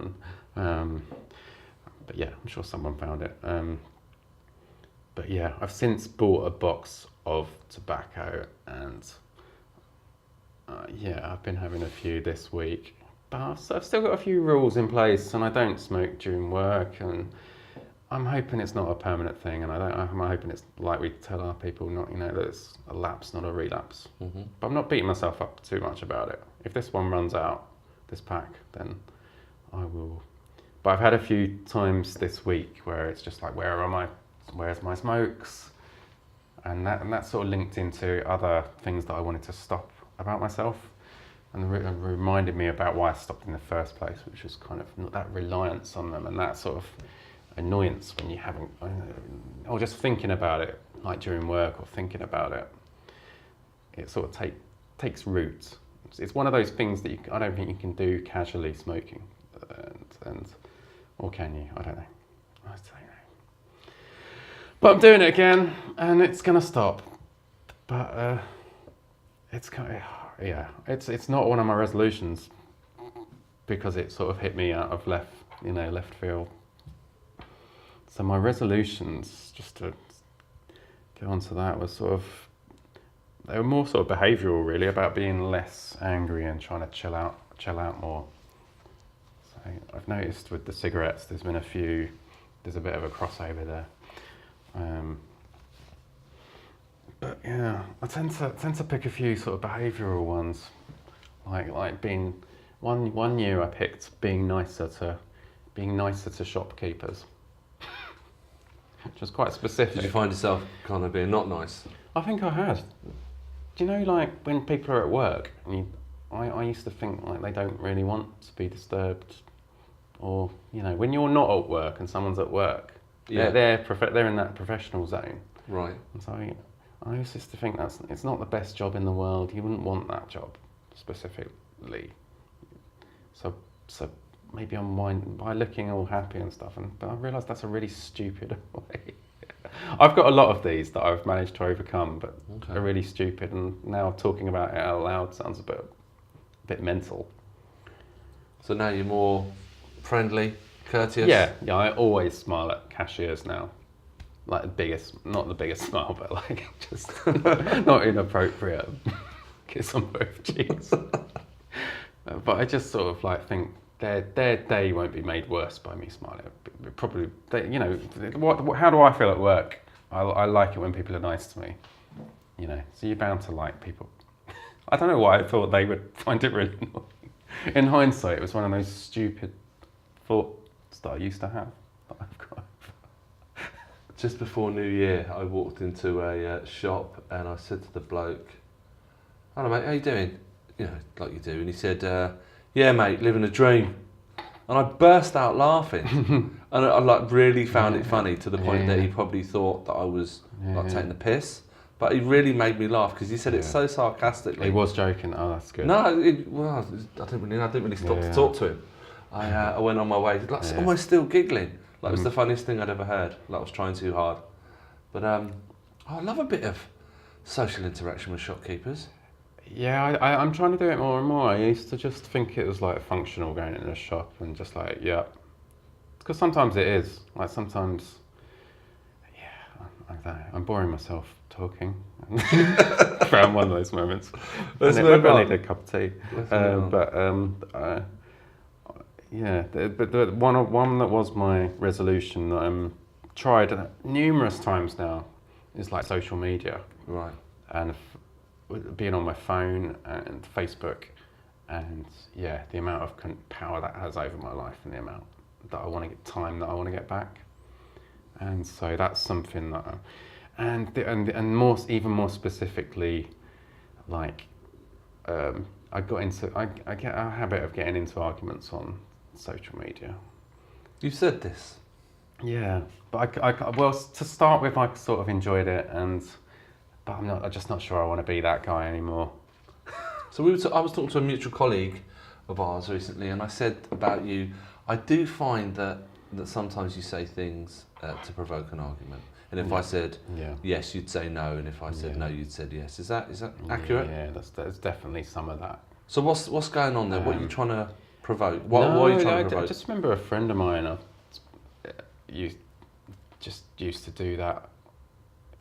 But yeah, I'm sure someone found it. But yeah, I've since bought a box of tobacco, and I've been having a few this week. But I've still got a few rules in place, and I don't smoke during work, and I'm hoping it's not a permanent thing, and I'm hoping it's like we tell our people, not that it's a lapse, not a relapse. Mm-hmm. But I'm not beating myself up too much about it. If this one runs out, this pack, then I will. But I've had a few times this week where it's just like, where's my smokes? And that sort of linked into other things that I wanted to stop about myself, and reminded me about why I stopped in the first place, which was kind of that reliance on them and that sort of annoyance when you haven't, or just thinking about it, like during work or thinking about it. It sort of takes root. It's one of those things that I don't think you can do casually, smoking, or can you? I don't know. I don't know. But I'm doing it again, and it's gonna stop. But it's kind of, it's not one of my resolutions, because it sort of hit me out of left field. So my resolutions, just to go on to that, was they were more sort of behavioural, really, about being less angry and trying to chill out more. So I've noticed with the cigarettes, there's a bit of a crossover there. But yeah, I tend to pick a few sort of behavioural ones, like being one year I picked being nicer to shopkeepers, which was quite specific. Did you find yourself kind of being not nice? I think I had. Do you know, like when people are at work, and I used to think like they don't really want to be disturbed, or when you're not at work and someone's at work, they're in that professional zone. Right. And so I used to think it's not the best job in the world. You wouldn't want that job specifically. So maybe I'm by looking all happy and stuff, but I realised that's a really stupid way. I've got a lot of these that I've managed to overcome, but they're really stupid, and now talking about it out loud sounds a bit mental. So now you're more friendly, courteous? Yeah, I always smile at cashiers now. Like not the biggest smile, but like just not inappropriate. Kiss on both cheeks. But I just sort of like think their day won't be made worse by me smiling. Probably, how do I feel at work? I like it when people are nice to me. So you're bound to like people. I don't know why I thought they would find it really annoying. In hindsight, it was one of those stupid thoughts that I used to have. That I've got. Just before New Year, I walked into a shop and I said to the bloke, "Hello mate, how you doing?" Like you do. And he said, "Yeah mate, living a dream." And I burst out laughing. And I like really found it funny, to the point that he probably thought that I was taking the piss. But he really made me laugh because he said it so sarcastically. He was joking. Oh, that's good. No, I didn't really stop to talk to him. I went on my way, almost still giggling. Like it was the funniest thing I'd ever heard. Like I was trying too hard. But I love a bit of social interaction with shopkeepers. Yeah, I'm trying to do it more and more. I used to just think it was like functional, going in a shop and just like, yeah. Because sometimes it is. Like sometimes, I don't know, I'm boring myself talking. Around one of those moments. Let's I need a cup of tea. But the one that was my resolution that I'm tried numerous times now is like social media. Right. And being on my phone and Facebook, and the amount of power that has over my life, and the amount that I want to get, time that I want to get back. And so that's something that, and more, even more specifically, like I get a habit of getting into arguments on social media. You've said this. Yeah, but well, to start with, I sort of enjoyed it, but I'm just not sure I want to be that guy anymore. So I was talking to a mutual colleague of ours recently, and I said about you, I do find that sometimes you say things to provoke an argument. And if I said yes, you'd say no, and if I said no, you'd said yes. Is that accurate? Yeah, there's definitely some of that. So what's going on there? What are you trying to provoke? What are you trying to provoke? I just remember a friend of mine used to do that,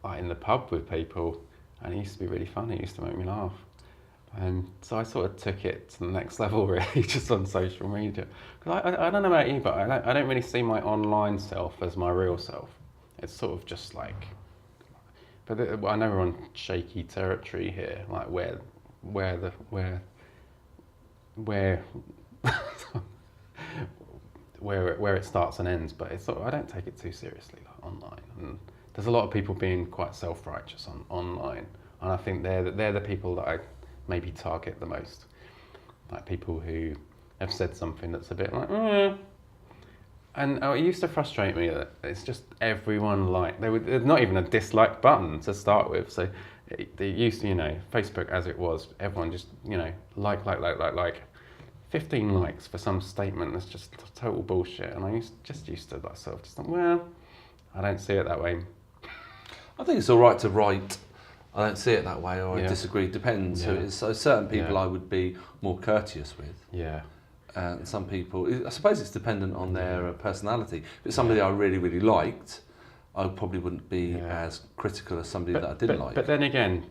like in the pub with people, and it used to be really funny. It used to make me laugh. So I sort of took it to the next level, really, just on social media. Because I don't know about you, but I don't really see my online self as my real self. It's sort of just like, but I know we're on shaky territory here, like where where it starts and ends. But it's sort of, I don't take it too seriously, like online. And there's a lot of people being quite self-righteous online, and I think they're the people that I maybe target the most, like people who have said something that's a bit like, and it used to frustrate me that it's just everyone there's not even a dislike button to start with. So they used to, Facebook as it was, everyone just, like, 15 likes for some statement that's just total bullshit. And I used to just think, well, I don't see it that way. I think it's all right to write, I don't see it that way, or I disagree. Depends who it is. So certain people I would be more courteous with. Yeah. And some people, I suppose it's dependent on their personality. If it's somebody I really, really liked, I probably wouldn't be as critical as somebody that I didn't like. But then again,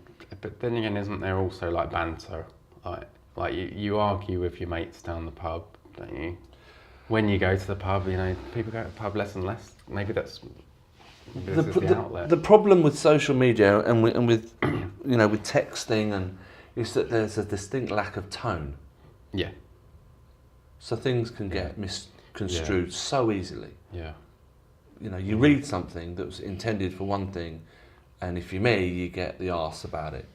isn't there also like banter? Like you argue with your mates down the pub, don't you? When you go to the pub, people go to the pub less and less. Maybe that's the outlet. The problem with social media and with with texting is that there's a distinct lack of tone. Yeah. So things can get misconstrued so easily. Yeah. You read something that was intended for one thing, and if you're me, you get the arse about it.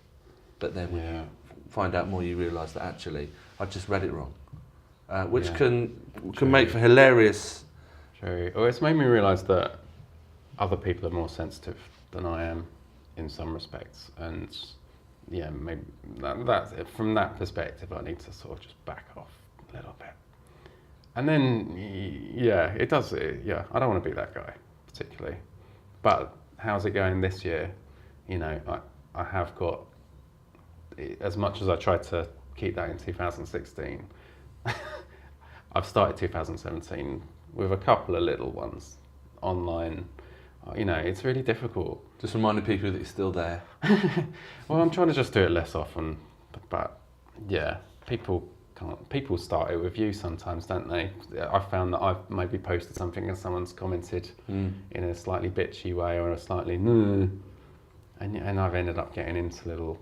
But then when you find out more, you realise that actually I just read it wrong, which can make for hilarious. True. Well, it's made me realise that other people are more sensitive than I am in some respects, and maybe that's from that perspective. I need to sort of just back off a little bit. And then, it does. I don't want to be that guy particularly. But how's it going this year? I have got, as much as I tried to keep that in 2016, I've started 2017 with a couple of little ones online. It's really difficult. Just reminding people that you're still there. Well, I'm trying to just do it less often. But people start it with you sometimes, don't they? I've found that I've maybe posted something and someone's commented in a slightly bitchy way or a slightly and I've ended up getting into little,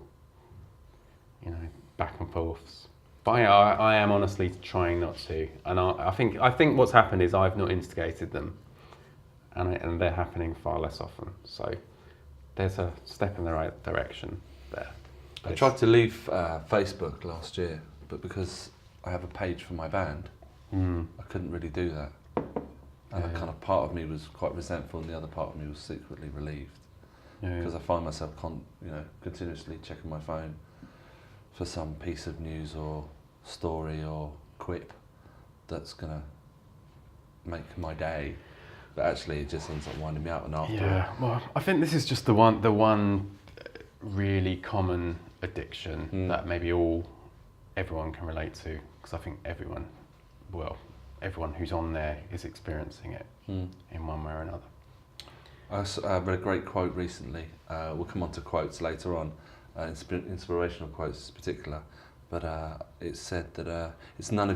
back and forths. But I am honestly trying not to, and I think what's happened is I've not instigated them, and they're happening far less often. So there's a step in the right direction there. I tried to leave Facebook last year, but because I have a page for my band, I couldn't really do that. And a kind of part of me was quite resentful, and the other part of me was secretly relieved. Because I find myself continuously checking my phone for some piece of news or story or quip that's going to make my day. But actually it just ends up winding me up, and after well, I think this is just the one really common addiction that maybe everyone can relate to, because I think everyone who's on there is experiencing it in one way or another. I read a great quote recently. We'll come on to quotes later on, inspirational quotes in particular. But it said that it's never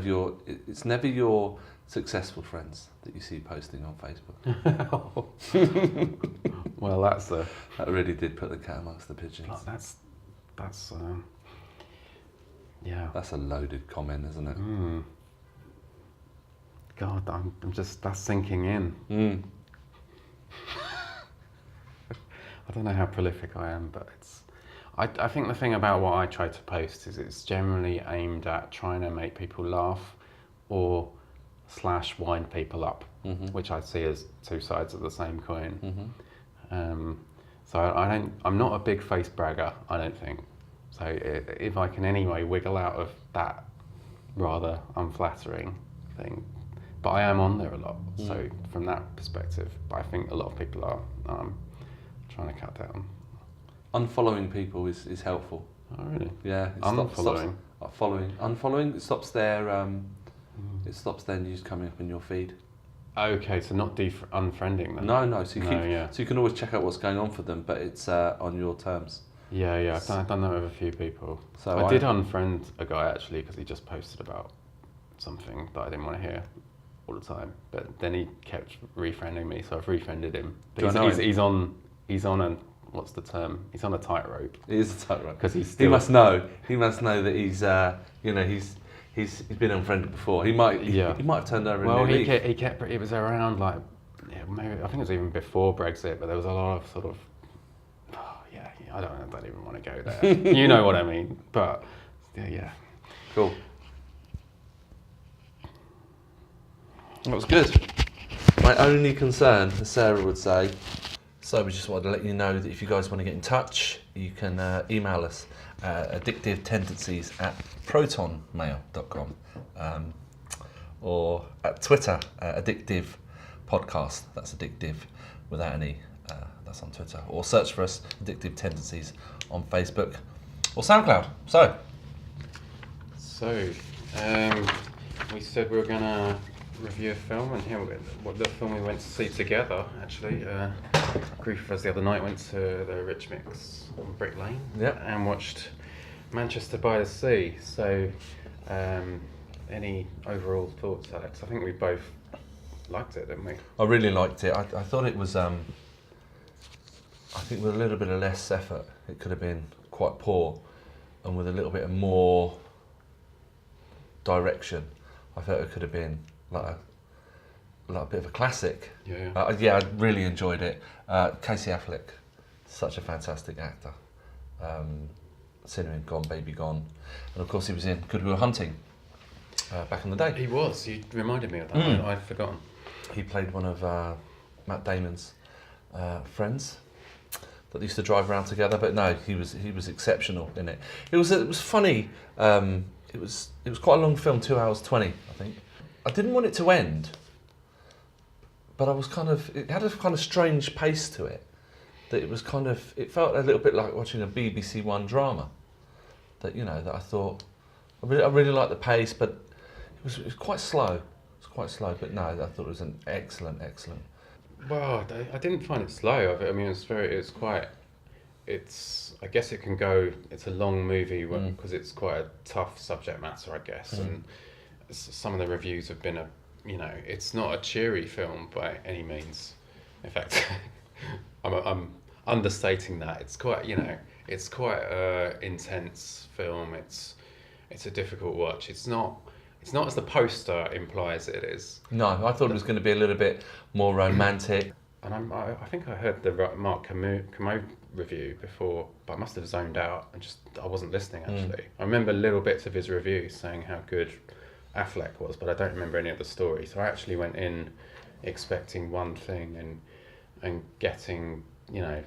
your successful friends that you see posting on Facebook. Well, that really did put the cat amongst the pigeons. Oh, that's That's a loaded comment, isn't it? God, that's sinking in. I don't know how prolific I am, but I think the thing about what I try to post is it's generally aimed at trying to make people laugh or / wind people up, which I see as two sides of the same coin. So I'm not a big face bragger, I don't think. So if I can anyway wiggle out of that rather unflattering thing, but I am on there a lot. So from that perspective, I think a lot of people are trying to cut down. Unfollowing people is helpful. Oh really? Yeah. Unfollowing. Unfollowing. It stops their news coming up in your feed. Okay, so not unfriending them. No. So you can always check out what's going on for them, but it's on your terms. Yeah, I've done that with a few people. So I did unfriend a guy actually because he just posted about something that I didn't want to hear all the time. But then he kept refriending me, so I've refriended him. Do I know him? He's on a, what's the term? He's on a tightrope. It is a tightrope. Because he must know that he's he's been unfriended before. He might have turned over. Well, he kept. It was around like, maybe I think it was even before Brexit, but there was a lot of sort of. I don't even want to go there. You know what I mean? But yeah. Cool. That was good. My only concern, as Sarah would say. So we just wanted to let you know that if you guys want to get in touch, you can email us addictivetendencies@protonmail.com or at Twitter, Addictive Podcast. That's addictive without an E. That's on Twitter. Or search for us, Addictive Tendencies, on Facebook or SoundCloud. So, we said we were going to review a film, and here what the film we went to see together, actually. A group of us the other night went to the Rich Mix on Brick Lane and watched Manchester by the Sea. So, any overall thoughts, Alex? I think we both liked it, didn't we? I really liked it. I thought it was... I think with a little bit of less effort, it could have been quite poor, and with a little bit more direction, I felt it could have been like a bit of a classic. Yeah. I really enjoyed it. Casey Affleck, such a fantastic actor. Seen him in Gone Baby Gone, and of course he was in Good Will Hunting back in the day. He was. You reminded me of that. I'd forgotten. He played one of Matt Damon's friends that used to drive around together, but no, he was exceptional in it. It was funny. It was quite a long film, 2 hours 20, I think. I didn't want it to end, but it had a kind of strange pace to it. That it felt a little bit like watching a BBC One drama. That I thought I really liked the pace, but it was quite slow. It was quite slow, but no, I thought it was an excellent. Well, I didn't find it slow. I mean, I guess it can go. It's a long movie because it's quite a tough subject matter, I guess. And some of the reviews have been it's not a cheery film by any means. In fact, I'm understating that. It's quite a intense film. It's a difficult watch. It's not as the poster implies it is. No, I thought it was going to be a little bit more romantic. And I think I heard the Mark Kermode review before, but I must have zoned out and I wasn't listening actually. I remember little bits of his review saying how good Affleck was, but I don't remember any of the story. So I actually went in expecting one thing and getting, I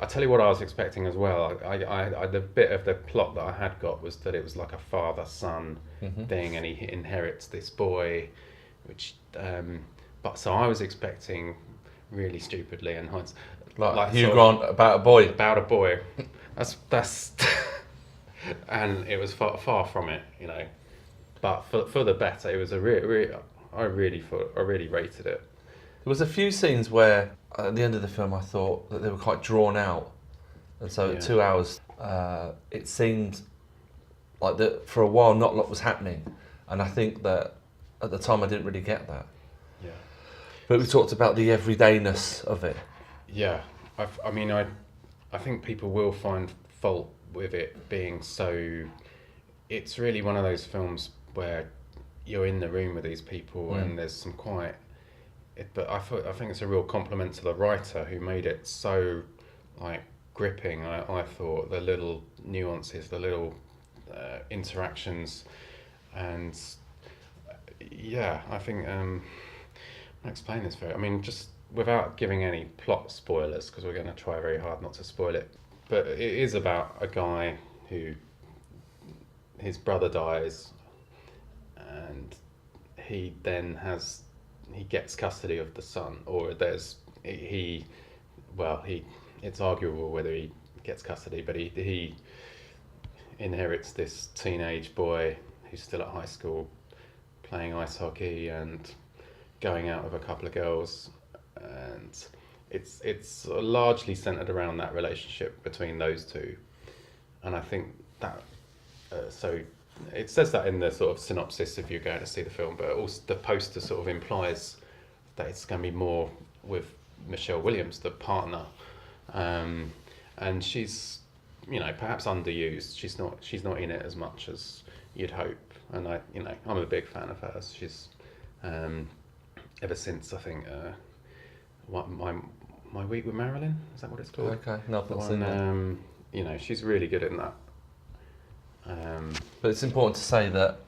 tell you what I was expecting as well. I the bit of the plot that I had got was that it was like a father-son thing, and he inherits this boy, which but so I was expecting really stupidly and like Hugh Grant about a boy. That's and it was far from it, But for the better, it was I really rated it. There was a few scenes where at the end of the film I thought that they were quite drawn out, and so at 2 hours it seemed like that for a while not a lot was happening, and I think that at the time I didn't really get that. Yeah. But we talked about the everydayness of it. Yeah, I think people will find fault with it being so. It's really one of those films where you're in the room with these people and there's some quite. But I think it's a real compliment to the writer who made it so gripping. I thought the little nuances, the little interactions, and I think I'll explain this just without giving any plot spoilers, because we're going to try very hard not to spoil it. But it is about a guy who his brother dies, and he then gets custody of the son, or it's arguable whether he gets custody, but he inherits this teenage boy who's still at high school, playing ice hockey and going out with a couple of girls, and it's sort of largely centered around that relationship between those two, and I think that so it says that in the sort of synopsis if you're going to see the film, but also the poster sort of implies that it's going to be more with Michelle Williams, the partner, and she's, you know, perhaps underused. She's not in it as much as you'd hope, and I'm a big fan of hers. She's ever since, I think, what my week with Marilyn, is that what it's called? Okay, no, I've not seen that. You know, she's really good in that. But it's important to say that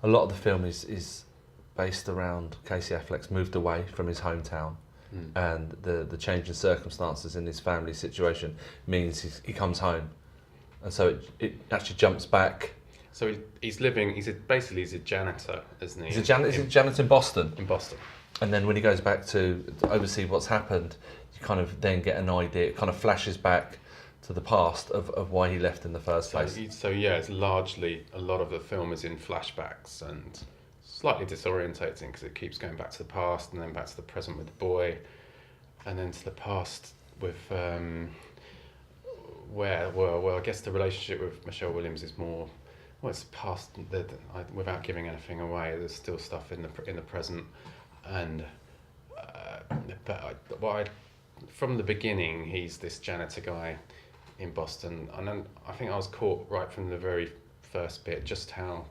a lot of the film is based around Casey Affleck's moved away from his hometown, and the change in circumstances in his family situation means he comes home, and so it actually jumps back. So he's basically a janitor, isn't he? He's a janitor in Boston. In Boston. And then when he goes back to oversee what's happened, you kind of then get an idea. It kind of flashes back to the past of why he left in the first place. So yeah, it's largely, a lot of the film is in flashbacks and slightly disorientating because it keeps going back to the past and then back to the present with the boy, and then to the past with I guess the relationship with Michelle Williams is more, well, it's past without giving anything away. There's still stuff in the present, and from the beginning, he's this janitor guy in Boston, and then I think I was caught right from the very first bit just how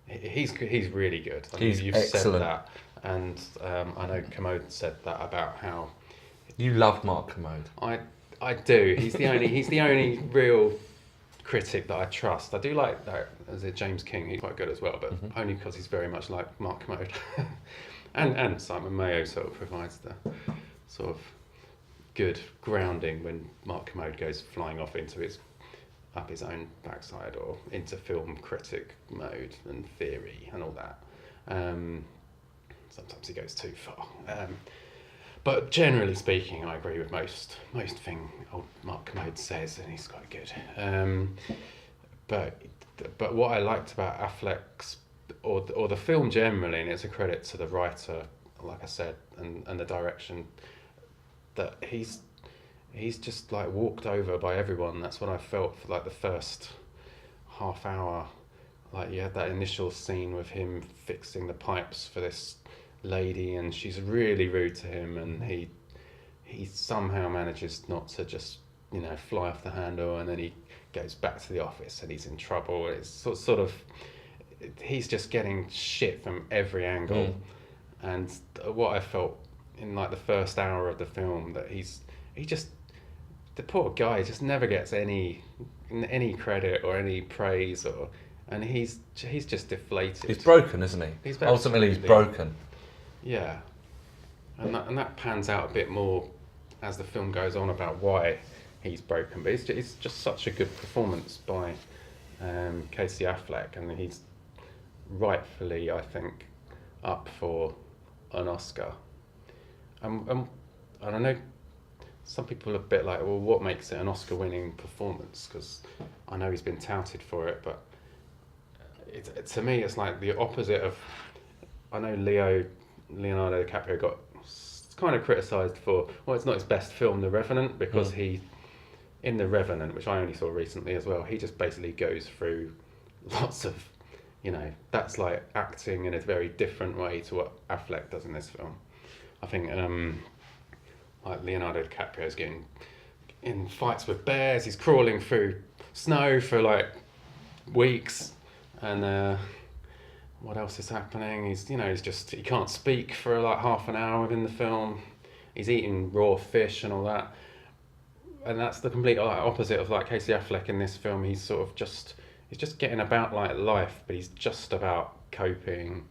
he's really good. I mean, he's you've excellent. Said that, and I know Commode said that about how you love Mark Commode. I do. He's the only real critic that I trust. I do like that as a James King. He's quite good as well, but only because he's very much like Mark Commode, and Simon Mayo sort of provides the sort of good grounding when Mark Commode goes flying off up his own backside or into film critic mode and theory and all that. Sometimes he goes too far. But generally speaking, I agree with most thing old Mark Commode says, and he's quite good. But what I liked about Affleck's or the film generally, and it's a credit to the writer, like I said, and the direction, that he's just like walked over by everyone. That's what I felt for like the first half hour. Like you had that initial scene with him fixing the pipes for this lady, and she's really rude to him, and he somehow manages not to just, you know, fly off the handle, and then he goes back to the office and he's in trouble. It's sort of he's just getting shit from every angle. And what I felt in like the first hour of the film, that the poor guy just never gets any credit or any praise, and he's just deflated. He's broken, isn't he? Ultimately he's broken. Yeah, and that pans out a bit more as the film goes on about why he's broken. But it's just such a good performance by Casey Affleck, and he's rightfully, I think, up for an Oscar. And I know some people are a bit like, well, what makes it an Oscar-winning performance? Because I know he's been touted for it, but to me, it's like the opposite of. I know Leonardo DiCaprio got kind of criticised for, well, it's not his best film, The Revenant, because in The Revenant, which I only saw recently as well, he just basically goes through lots of, you know, that's like acting in a very different way to what Affleck does in this film. I think like Leonardo DiCaprio's getting in fights with bears, he's crawling through snow for like weeks, and what else is happening? He can't speak for like half an hour within the film. He's eating raw fish and all that, and that's the complete opposite of like Casey Affleck in this film. He's just getting about like life, but he's just about coping,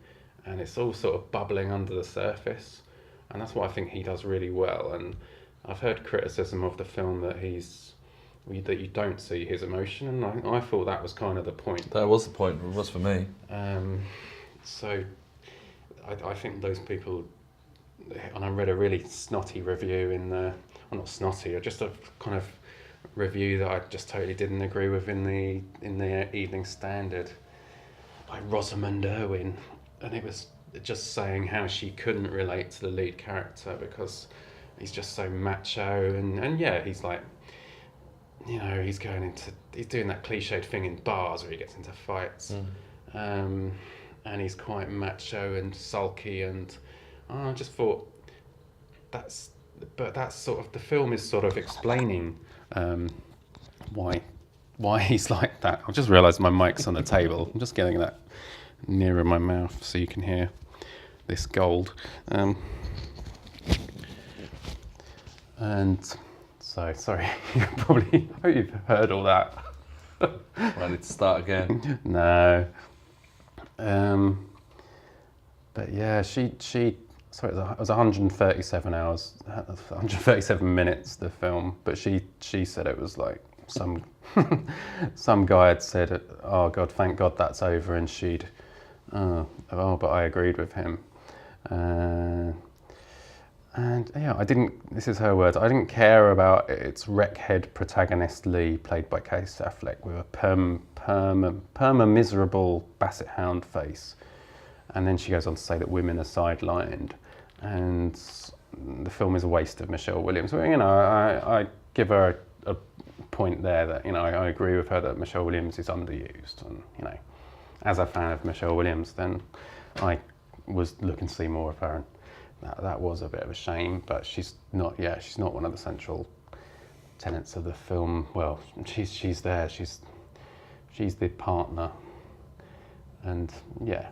and it's all sort of bubbling under the surface, and that's what I think he does really well. And I've heard criticism of the film that that you don't see his emotion, and I thought that was kind of the point. That was the point. It was for me. So I think those people, and I read a really snotty review well, not snotty, just a kind of review that I just totally didn't agree with in the Evening Standard by Rosamund Irwin, and it was just saying how she couldn't relate to the lead character because he's just so macho, and yeah, he's like, you know, he's doing that cliched thing in bars where he gets into fights, and he's quite macho and sulky, and I just thought that's sort of, the film is sort of explaining why he's like that. I just realised my mic's on the table. I'm just getting that nearer my mouth so you can hear this gold. And so, sorry, you probably, I hope you've heard all that. I need to start again. No. But yeah, she sorry, it was 137 hours, 137 minutes, the film, but she said it was like some guy had said, oh God, thank God that's over, and she'd, but I agreed with him. And yeah, this is her words, I didn't care about its wreckhead protagonist Lee, played by Case Affleck, with a perma miserable basset hound face. And then she goes on to say that women are sidelined, and the film is a waste of Michelle Williams. Well, you know, I give her a point there that, you know, I agree with her that Michelle Williams is underused, and, you know, as a fan of Michelle Williams, then I was looking to see more of her, and that was a bit of a shame. But she's not one of the central tenets of the film. Well, she's there, she's the partner, and yeah.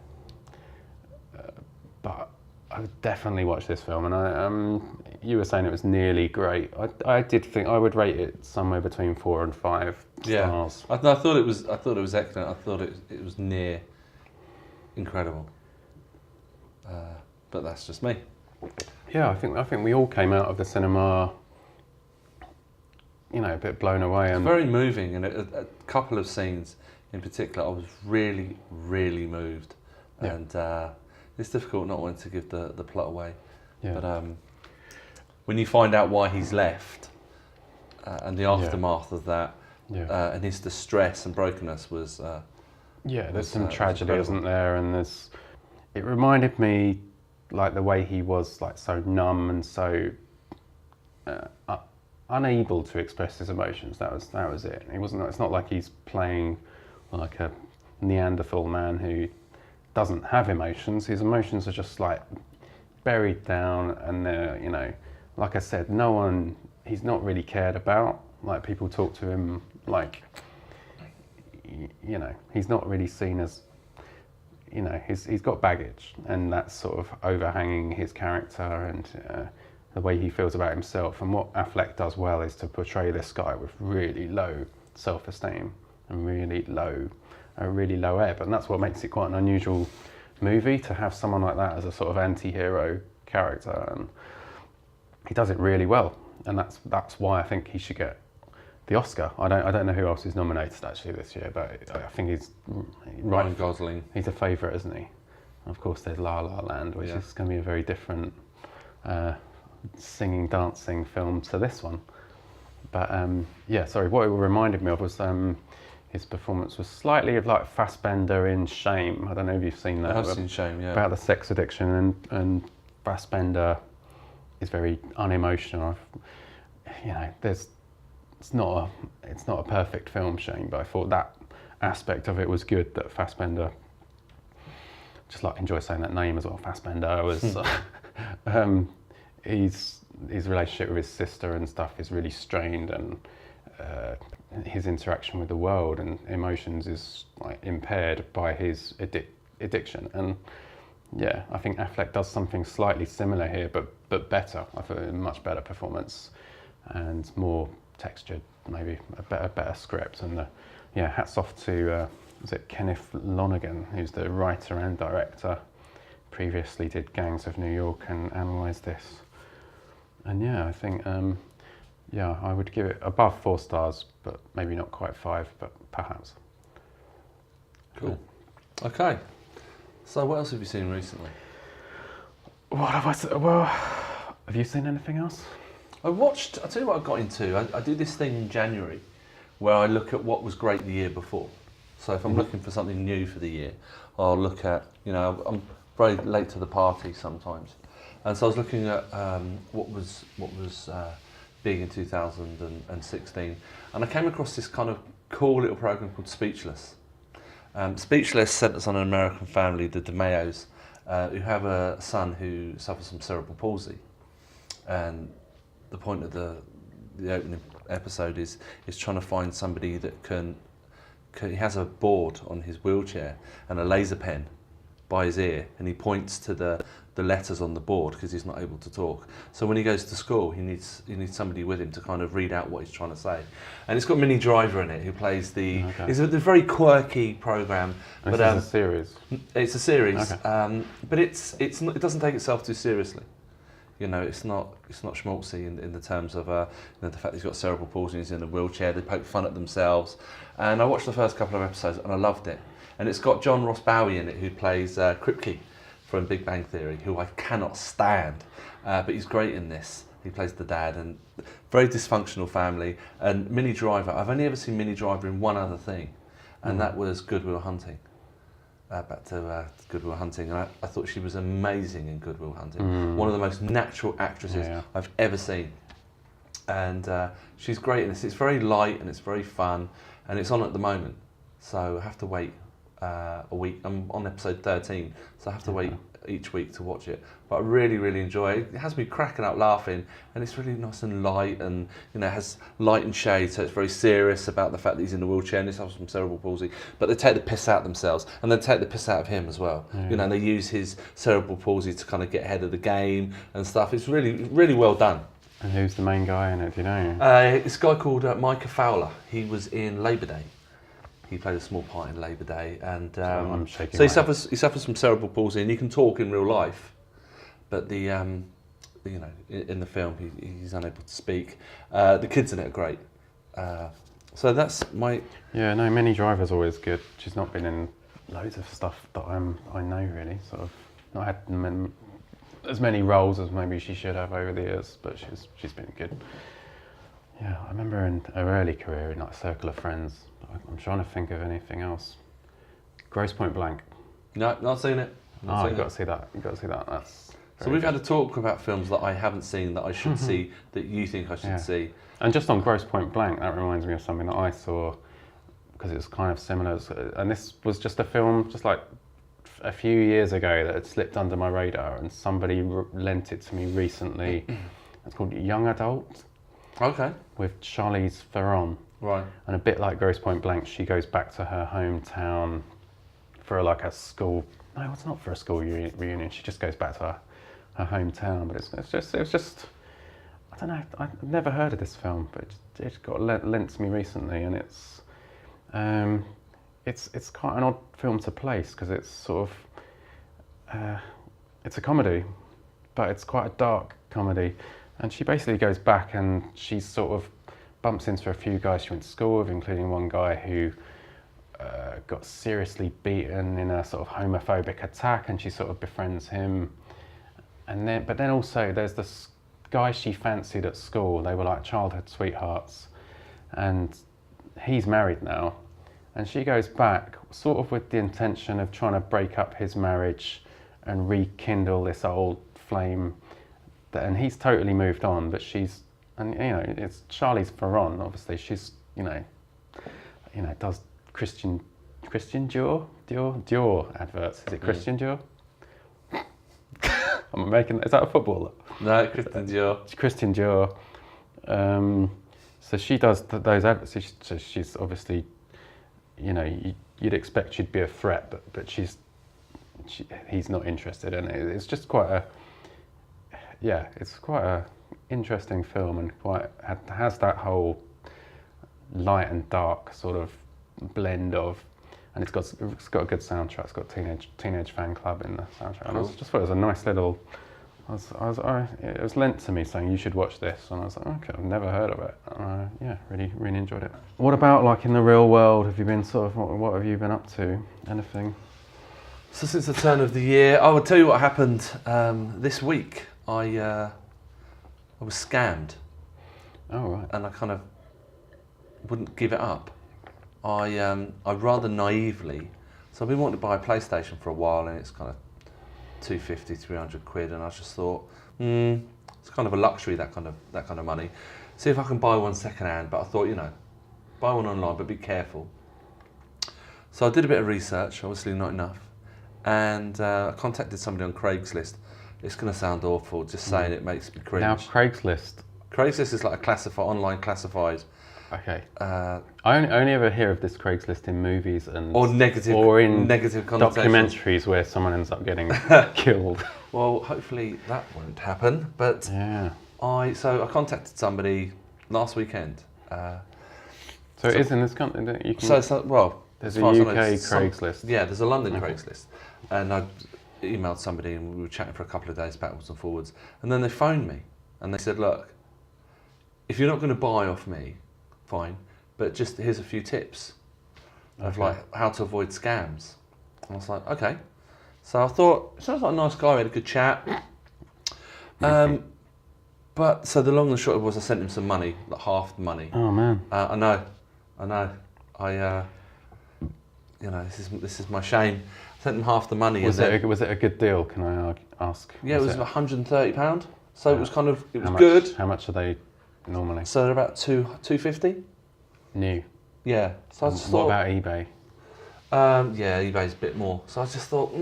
But I would definitely watch this film, and you were saying it was nearly great. I did think I would rate it somewhere between 4 and 5 stars. I thought it was excellent. I thought it was near incredible. But that's just me. Yeah, I think we all came out of the cinema, you know, a bit blown away. It's very moving, and a couple of scenes in particular, I was really, really moved, and it's difficult not wanting to give the plot away. Yeah. But when you find out why he's left, and the aftermath of that, and his distress and brokenness was. There's some tragedy, isn't there? And it reminded me, like, the way he was, like, so numb and so unable to express his emotions. That was it. It's not like he's playing like a Neanderthal man who doesn't have emotions. His emotions are just like buried down, and they're, you know, like I said, he's not really cared about. Like, people talk to him like, you know, he's not really seen as, you know, he's got baggage, and that's sort of overhanging his character and the way he feels about himself. And what Affleck does well is to portray this guy with really low self-esteem and really low ebb, and that's what makes it quite an unusual movie, to have someone like that as a sort of anti-hero character, and he does it really well, and that's why I think he should get the Oscar. I don't know who else is nominated actually this year, but I think he's right. Ryan Gosling. He's a favourite, isn't he? Of course, there's La La Land, which is going to be a very different singing, dancing film to this one. But sorry, what it reminded me of was his performance was slightly of like Fassbender in Shame. I don't know if you've seen that. I've seen Shame, yeah. About the sex addiction, and Fassbender is very unemotional. You know, it's not a perfect film, Shame, but I thought that aspect of it was good, that Fassbender, just like enjoy saying that name as well, Fassbender was his relationship with his sister and stuff is really strained, and his interaction with the world and emotions is like impaired by his addiction. And yeah, I think Affleck does something slightly similar here, but better. I thought a much better performance and more textured, maybe a better script. And hats off to was it Kenneth Lonergan, who's the writer and director. Previously did Gangs of New York and analysed this. And yeah, I think I would give it above 4 stars, but maybe not quite 5, but perhaps. Cool. Okay. So what else have you seen recently? What have I seen? Well, have you seen anything else? I'll tell you what I got into. I do this thing in January where I look at what was great the year before. So if I'm looking for something new for the year, I'll look at, I'm very late to the party sometimes. And so I was looking at what was big in 2016, and I came across this kind of cool little program called Speechless. Speechless centres on an American family, the DeMayos, who have a son who suffers from cerebral palsy. And the point of the opening episode is trying to find somebody that can. He has a board on his wheelchair and a laser pen by his ear, and he points to the letters on the board because he's not able to talk. So when he goes to school, he needs somebody with him to kind of read out what he's trying to say. And it's got Minnie Driver in it, who plays the. Okay. It's a very quirky program. But it's a series. It's a series, okay. But it doesn't take itself too seriously. You know, it's not schmaltzy in the terms of the fact that he's got cerebral palsy and he's in a wheelchair. They poke fun at themselves. And I watched the first couple of episodes and I loved it. And it's got John Ross Bowie in it, who plays Kripke from Big Bang Theory, who I cannot stand, but he's great in this. He plays the dad, and very dysfunctional family. And Minnie Driver, I've only ever seen Minnie Driver in one other thing, and that was Good Will Hunting. Back to Good Will Hunting, and I thought she was amazing in Good Will Hunting. One of the most natural actresses I've ever seen. And she's great in this. It's very light and it's very fun, and it's on at the moment. So I have to wait a week. I'm on episode 13, so I have to wait each week to watch it. But I really, really enjoy it. It has me cracking up laughing, and it's really nice and light, and it has light and shade, so it's very serious about the fact that he's in a wheelchair and he suffers from cerebral palsy. But they take the piss out themselves, and they take the piss out of him as well. And they use his cerebral palsy to kind of get ahead of the game and stuff. It's really, really well done. And who's the main guy in it? Do you know? This guy called Micah Fowler. He was in Labour Day. He played a small part in Labour Day, and so he suffers from cerebral palsy, and he can talk in real life, but in the film he's unable to speak. The kids in it are great, so that's my. Yeah, no, Minnie Driver's always good. She's not been in loads of stuff that I know really. Sort of not had as many roles as maybe she should have over the years, but she's been good. Yeah, I remember in her early career in like Circle of Friends. I'm trying to think of anything else. Grosse Point Blank. No, not seen it. You've got to see that. You've got to see that. That's so we've had a talk about films that I haven't seen that I should see, that you think I should see. And just on Grosse Point Blank, that reminds me of something that I saw, because it's kind of similar. And this was just a film, just like a few years ago, that had slipped under my radar, and somebody lent it to me recently. It's called Young Adult. Okay. With Charlize Theron. Right. And a bit like Grosse Point Blank, she goes back to her hometown for like a school. No, it's not for a school reunion. She just goes back to her hometown. But it was just. I don't know. I've never heard of this film, but it got lent to me recently, and it's quite an odd film to place, because it's sort of it's a comedy, but it's quite a dark comedy. And she basically goes back and she sort of bumps into a few guys she went to school with, including one guy who got seriously beaten in a sort of homophobic attack, and she sort of befriends him. But then also there's this guy she fancied at school. They were like childhood sweethearts, and he's married now. And she goes back sort of with the intention of trying to break up his marriage and rekindle this old flame. And he's totally moved on, but it's Charlize Theron, obviously. She's, does Christian Dior adverts. Is it Christian Dior? Is that a footballer? No, Christian Dior. Christian Dior. So she does those adverts. So she's obviously, you'd expect she'd be a threat, but he's not interested in it. It's just quite a. Yeah, it's quite a interesting film, and has that whole light and dark sort of blend of, and it's got a good soundtrack. It's got Teenage Fan Club in the soundtrack. And I just thought it was a nice little. It was lent to me saying you should watch this, and I was like, okay, I've never heard of it. Yeah, really enjoyed it. What about like in the real world? Have you been what have you been up to? Anything? So since the turn of the year, I will tell you what happened this week. I was scammed. Oh, right. And I kind of wouldn't give it up. I rather naively, so I've been wanting to buy a PlayStation for a while, and it's kind of 250, 300 quid, and I just thought, it's kind of a luxury, that kind of money. See if I can buy one second hand. But I thought, buy one online, but be careful. So I did a bit of research, obviously not enough, and I contacted somebody on Craigslist. It's going to sound awful, just saying it makes me cringe. Now Craigslist is like a online classified. Okay. I only ever hear of this Craigslist in movies or in negative documentaries where someone ends up getting killed. Well, hopefully that won't happen. But yeah. I contacted somebody last weekend. So it is in this country that you can. There's a UK Craigslist. There's a London Craigslist, and I emailed somebody and we were chatting for a couple of days backwards and forwards, and then they phoned me and they said, look, if you're not going to buy off me, fine, but just here's a few tips of like how to avoid scams. And I was like, okay. So I thought, sounds like a nice guy, we had a good chat. But so the long and the short of it was I sent him some money, like half the money. Oh man. I know. This is my shame. I sent him half the money. Was it a good deal? Can I ask? Yeah, it was £130. So it was much, good. How much are they normally? So they're about £250. New. Yeah. So I just thought. What about eBay? eBay's a bit more. So I just thought.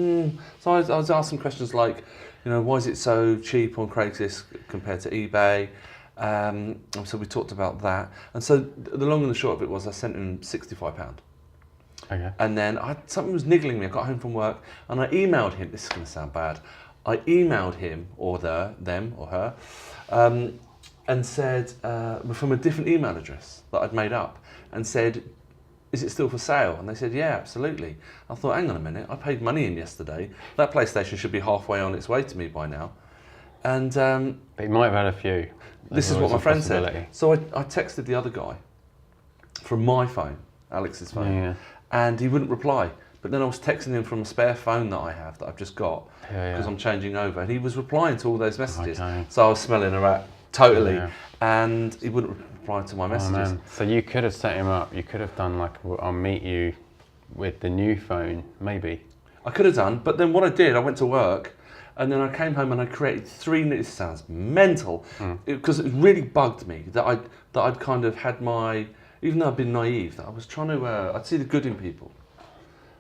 So I was asking questions like, why is it so cheap on Craigslist compared to eBay? So we talked about that. And so the long and the short of it was I sent him £65. Okay. And then something was niggling me. I got home from work and I emailed him. This is going to sound bad. I emailed him or them or her, and said from a different email address that I'd made up, and said, "Is it still for sale?" And they said, "Yeah, absolutely." I thought, hang on a minute. I paid money in yesterday. That PlayStation should be halfway on its way to me by now. And but you might have had a few. This is what my friend said. So I texted the other guy from my phone, Alex's phone. Yeah. And he wouldn't reply. But then I was texting him from a spare phone that I have that I've just got because I'm changing over, and he was replying to all those messages. Okay. So I was smelling a rat totally, and he wouldn't reply to my messages. Man. So you could have set him up. You could have done like, I'll meet you with the new phone, maybe. I could have done, but then what I did, I went to work, and then I came home and I created 3. This sounds mental, because it really bugged me that I'd kind of had my. Even though I've been naive, that I was trying to, I'd see the good in people,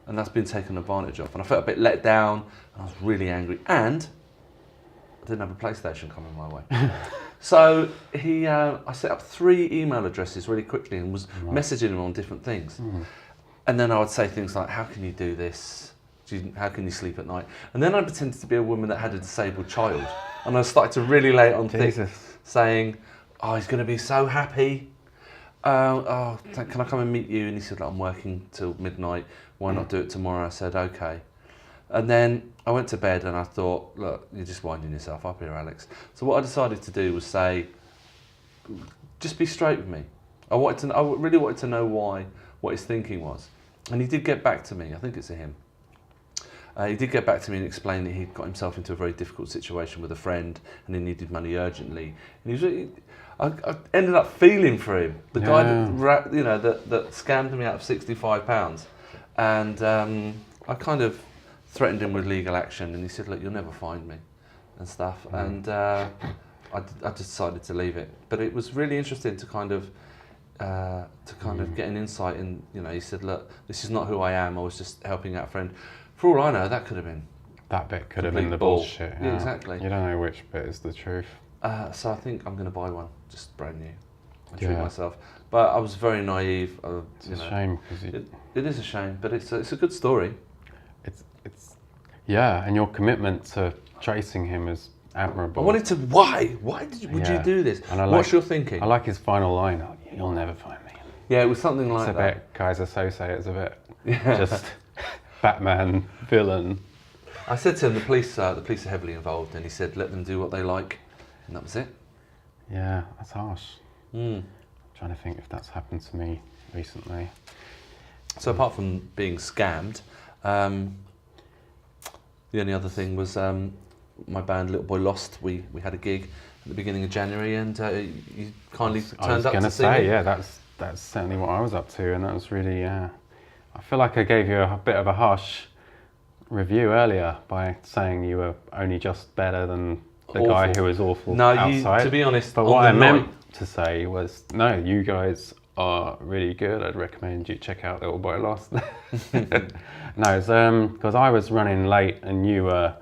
and that's been taken advantage of. And I felt a bit let down, and I was really angry, and I didn't have a PlayStation coming my way. So I set up 3 email addresses really quickly and was messaging him on different things. And then I would say things like, how can you do this? How can you sleep at night? And then I pretended to be a woman that had a disabled child. And I started to really lay it on things, saying, he's going to be so happy. Can I come and meet you? And he said, I'm working till midnight. Why not do it tomorrow? I said, okay. And then I went to bed and I thought, look, you're just winding yourself up here, Alex. So what I decided to do was say, just be straight with me. I really wanted to know what his thinking was. And he did get back to me. I think it's a him. He did get back to me and explain that he'd got himself into a very difficult situation with a friend and he needed money urgently. And I ended up feeling for him, the guy that scammed me out of £65, and I kind of threatened him with legal action, and he said, "Look, you'll never find me," and stuff. And I decided to leave it. But it was really interesting to kind of get an insight. And he said, "Look, this is not who I am. I was just helping out a friend." For all I know, that could have been. That bit could have been the bullshit. Yeah, exactly. You don't know which bit is the truth. So I think I'm going to buy one, just brand new. I treat myself. But I was very naive. It's a shame. It is a shame, but it's a good story. And your commitment to tracing him is admirable. I wanted to. Why would you do this? What's your thinking? I like his final line. You'll never find me. Yeah, it was something like that. It's a bit Kaiser Sose. It's a bit just Batman villain. I said to him, the police are heavily involved, and he said, let them do what they like, and that was it. Yeah, that's harsh. I'm trying to think if that's happened to me recently. So apart from being scammed, the only other thing was my band Little Boy Lost. We had a gig at the beginning of January, and you kindly turned up to see me. That's certainly what I was up to, and that was really. I feel like I gave you a bit of a harsh review earlier by saying you were only just better than the guy who was awful outside. To be honest, but what I meant to say was, no, you guys are really good. I'd recommend you check out Little Boy Lost. No, it's because I was running late and you were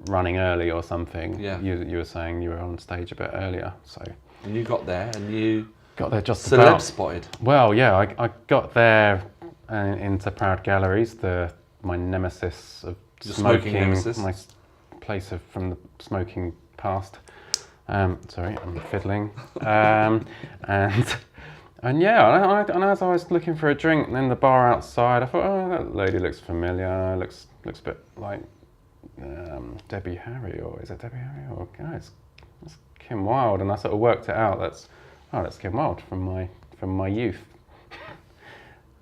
running early or something. Yeah. You were saying you were on stage a bit earlier, so. And you got there and you got there just celeb about. spotted. Well, yeah, I got there into Proud Galleries, my nemesis of smoking nemesis. My place from the smoking past. Sorry, I'm fiddling. And yeah, and as I was looking for a drink, and then the bar outside, I thought, oh, that lady looks familiar. Looks a bit like Debbie Harry, or is it Debbie Harry? Or it's Kim Wilde, and I sort of worked it out. That's Kim Wilde from my youth.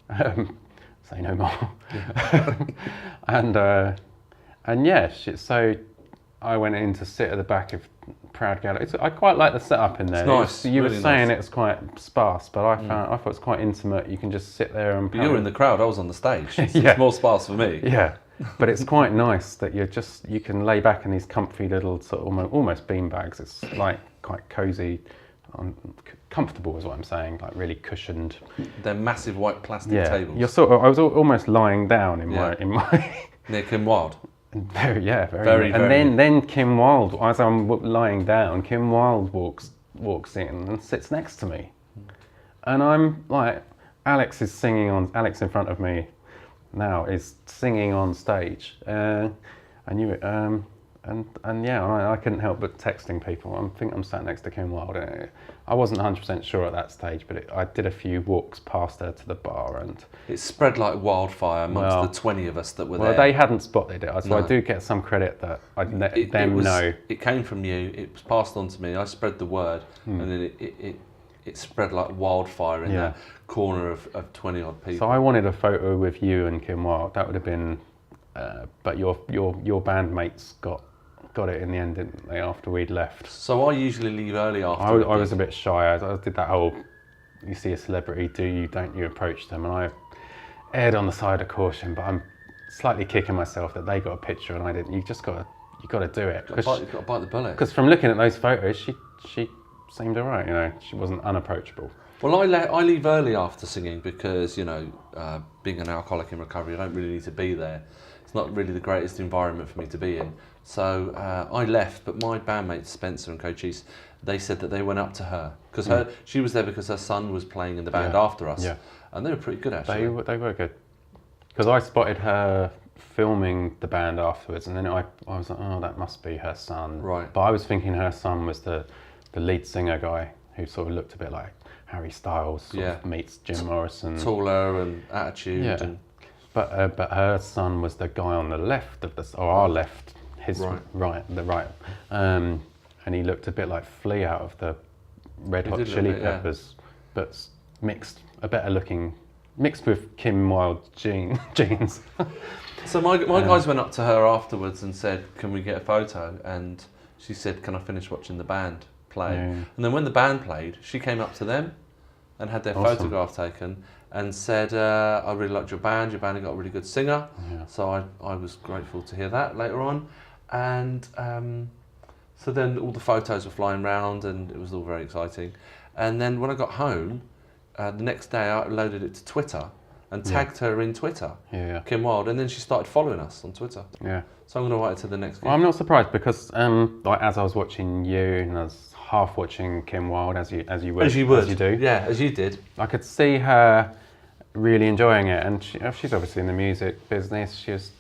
Say no more. And yeah, so I went in to sit at the back of Proud Gallery. I quite like the setup in there. It's nice. You really were saying nice. it was quite sparse, but I thought it was quite intimate. You can just sit there and. But you were in the crowd. I was on the stage. It's Yeah. more sparse for me. Yeah, but it's quite nice that you can lay back in these comfy little sort of almost bean bags. It's like quite cozy, comfortable is what I'm saying. Like really cushioned. They're massive white plastic tables. You're I was almost lying down in my. Near Kim Wilde. Very. And then Kim Wilde, as I'm lying down, Kim Wilde walks in and sits next to me, and I'm like, Alex in front of me now is singing on stage. I knew it. And yeah, I couldn't help but texting people. I think I'm sat next to Kim Wilde. I wasn't 100% sure at that stage, but I did a few walks past her to the bar, and it spread like wildfire amongst the 20 of us that were there. Well, they hadn't spotted it, so I do get some credit that I let them know. It came from you. It was passed on to me. I spread the word, and then it spread like wildfire in that corner of 20 odd people. So I wanted a photo with you and Kim Wilde. That would have been, but your bandmates got it in the end, didn't they, after we'd left? So I usually leave early after. I was a bit shy. I did that whole, you see a celebrity, don't you approach them? And I erred on the side of caution, but I'm slightly kicking myself that they got a picture and I didn't. You got to do it. You've got to bite the bullet. Because from looking at those photos, she seemed all right, you know. She wasn't unapproachable. Well, I leave early after singing because, you know, being an alcoholic in recovery, I don't really need to be there. It's not really the greatest environment for me to be in. So I left, but my bandmates Spencer and Cochise, they said that they went up to her because she was there because her son was playing in the band after us, and they were pretty good actually. They were good because I spotted her filming the band afterwards, and then I was like, oh, that must be her son. Right. But I was thinking her son was the lead singer guy who sort of looked a bit like Harry Styles, sort of meets Jim Morrison. Taller and attitude. Yeah. And But her son was the guy on the left of our left, his right. And he looked a bit like Flea out of the Red Hot Chili Peppers, but mixed with Kim Wilde jeans. So my guys went up to her afterwards and said, "Can we get a photo?" And she said, "Can I finish watching the band play?" Yeah. And then when the band played, she came up to them and had their photograph taken and said, "I really liked your band. Your band had got a really good singer." Yeah. So I was grateful to hear that later on. And so then all the photos were flying around and it was all very exciting. And then when I got home, the next day I uploaded it to Twitter and tagged her in Twitter, Kim Wilde, and then she started following us on Twitter. Yeah. So I'm going to write it to the next gig. Well, I'm not surprised because like as I was watching you and I was half watching Kim Wilde as you do. Yeah, as you did. I could see her really enjoying it, and she's obviously in the music business. She was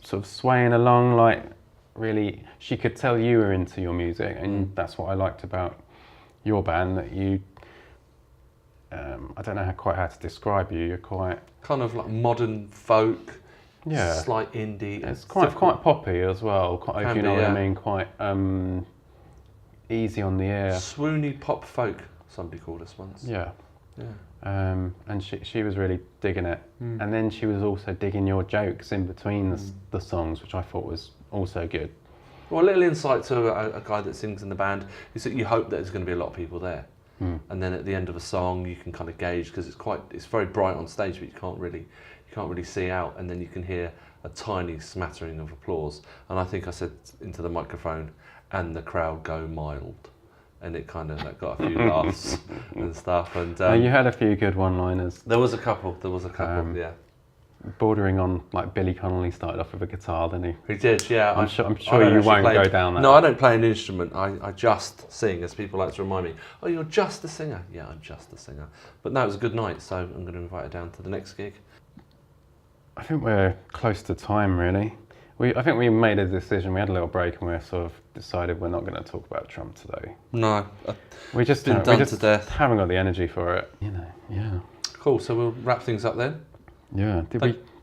sort of swaying along, like really. She could tell you were into your music, and that's what I liked about your band. That you, I don't know quite how to describe you. You're quite kind of like modern folk. Yeah. Slight indie. It's quite poppy as well. Quite, if you know what I mean. Quite easy on the ear. Swoony pop folk, somebody called us once. Yeah. And she was really digging it. And then she was also digging your jokes in between the songs, which I thought was also good. Well, a little insight to a guy that sings in the band is that you hope that there's going to be a lot of people there. And then at the end of a song, you can kind of gauge, because it's very bright on stage, but you can't really see out, and then you can hear a tiny smattering of applause. And I think I said into the microphone, "And the crowd go mild." And it kind of got a few laughs and stuff. And you had a few good one-liners. There was a couple, yeah. Bordering on, like, Billy Connolly started off with a guitar, didn't he? He did, yeah. I'm sure you won't go down that. No, I don't play an instrument. I just sing, as people like to remind me. "Oh, you're just a singer." Yeah, I'm just a singer. But no, it was a good night, so I'm going to invite her down to the next gig. I think we're close to time, really. I think we made a decision. We had a little break, and we sort of decided we're not going to talk about Trump today. No, we just been done to death. Haven't got the energy for it. You know, yeah. Cool. So we'll wrap things up then. Yeah.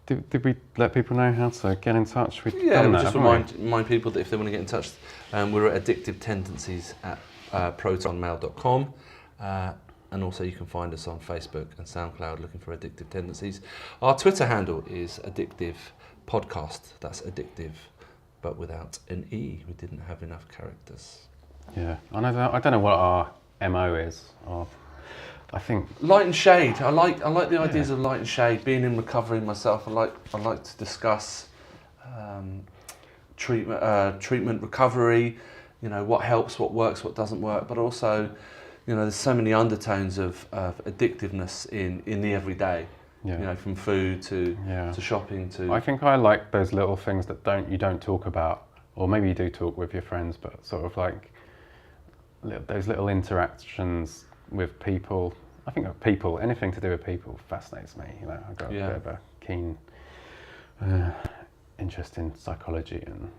Did we let people know how to get in touch? We'll just remind people that if they want to get in touch, we're at Addictive Tendencies at protonmail.com. And also you can find us on Facebook and SoundCloud looking for Addictive Tendencies. Our Twitter handle is Addictive Podcast. That's addictive, but without an E. We didn't have enough characters. Yeah, I don't know what our MO is. I think light and shade. I like the ideas of light and shade. Being in recovery myself, I like to discuss treatment, recovery. You know, what helps, what works, what doesn't work, but also, you know, there's so many undertones of addictiveness in the everyday. Yeah. You know, from food to shopping to. I think I like those little things that you don't talk about, or maybe you do talk with your friends, but sort of like those little interactions with people. I think of people, anything to do with people fascinates me. You know, I've got a bit of a keen interest in psychology and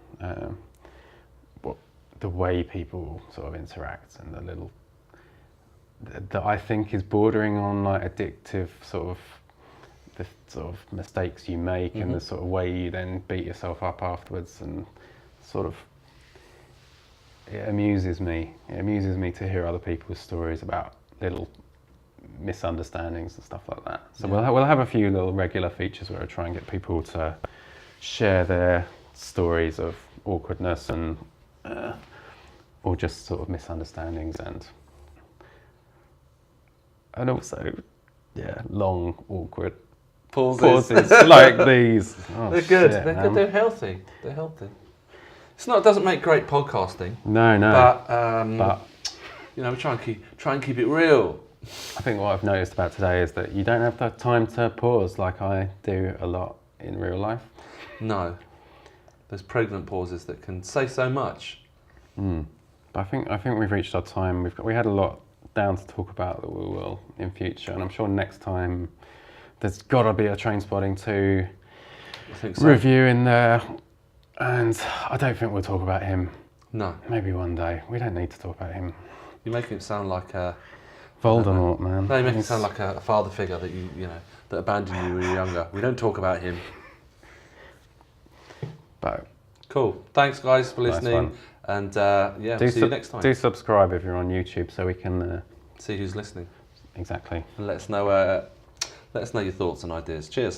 the way people sort of interact and the little that I think is bordering on like addictive sort of the sort of mistakes you make and the sort of way you then beat yourself up afterwards, and sort of it amuses me to hear other people's stories about little misunderstandings and stuff like that. So we'll have a few little regular features where I try and get people to share their stories of awkwardness and or just sort of misunderstandings and also long awkward pauses like these. Oh, they're good. Shit, They're healthy. They're healthy. It doesn't make great podcasting. No. But you know, we try and keep it real. I think what I've noticed about today is that you don't have the time to pause like I do a lot in real life. No. There's pregnant pauses that can say so much. But I think we've reached our time. We had a lot down to talk about that we will in future, and I'm sure next time there's got to be a Trainspotting 2 review in there, and I don't think we'll talk about him. No. Maybe one day. We don't need to talk about him. You're making it sound like a Voldemort, man. No, you make it sound like a father figure that you know that abandoned you when you were younger. We don't talk about him. But cool. Thanks, guys, for listening. Nice. And we'll see you next time. Do subscribe if you're on YouTube, so we can see who's listening. Exactly. And let us know your thoughts and ideas. Cheers.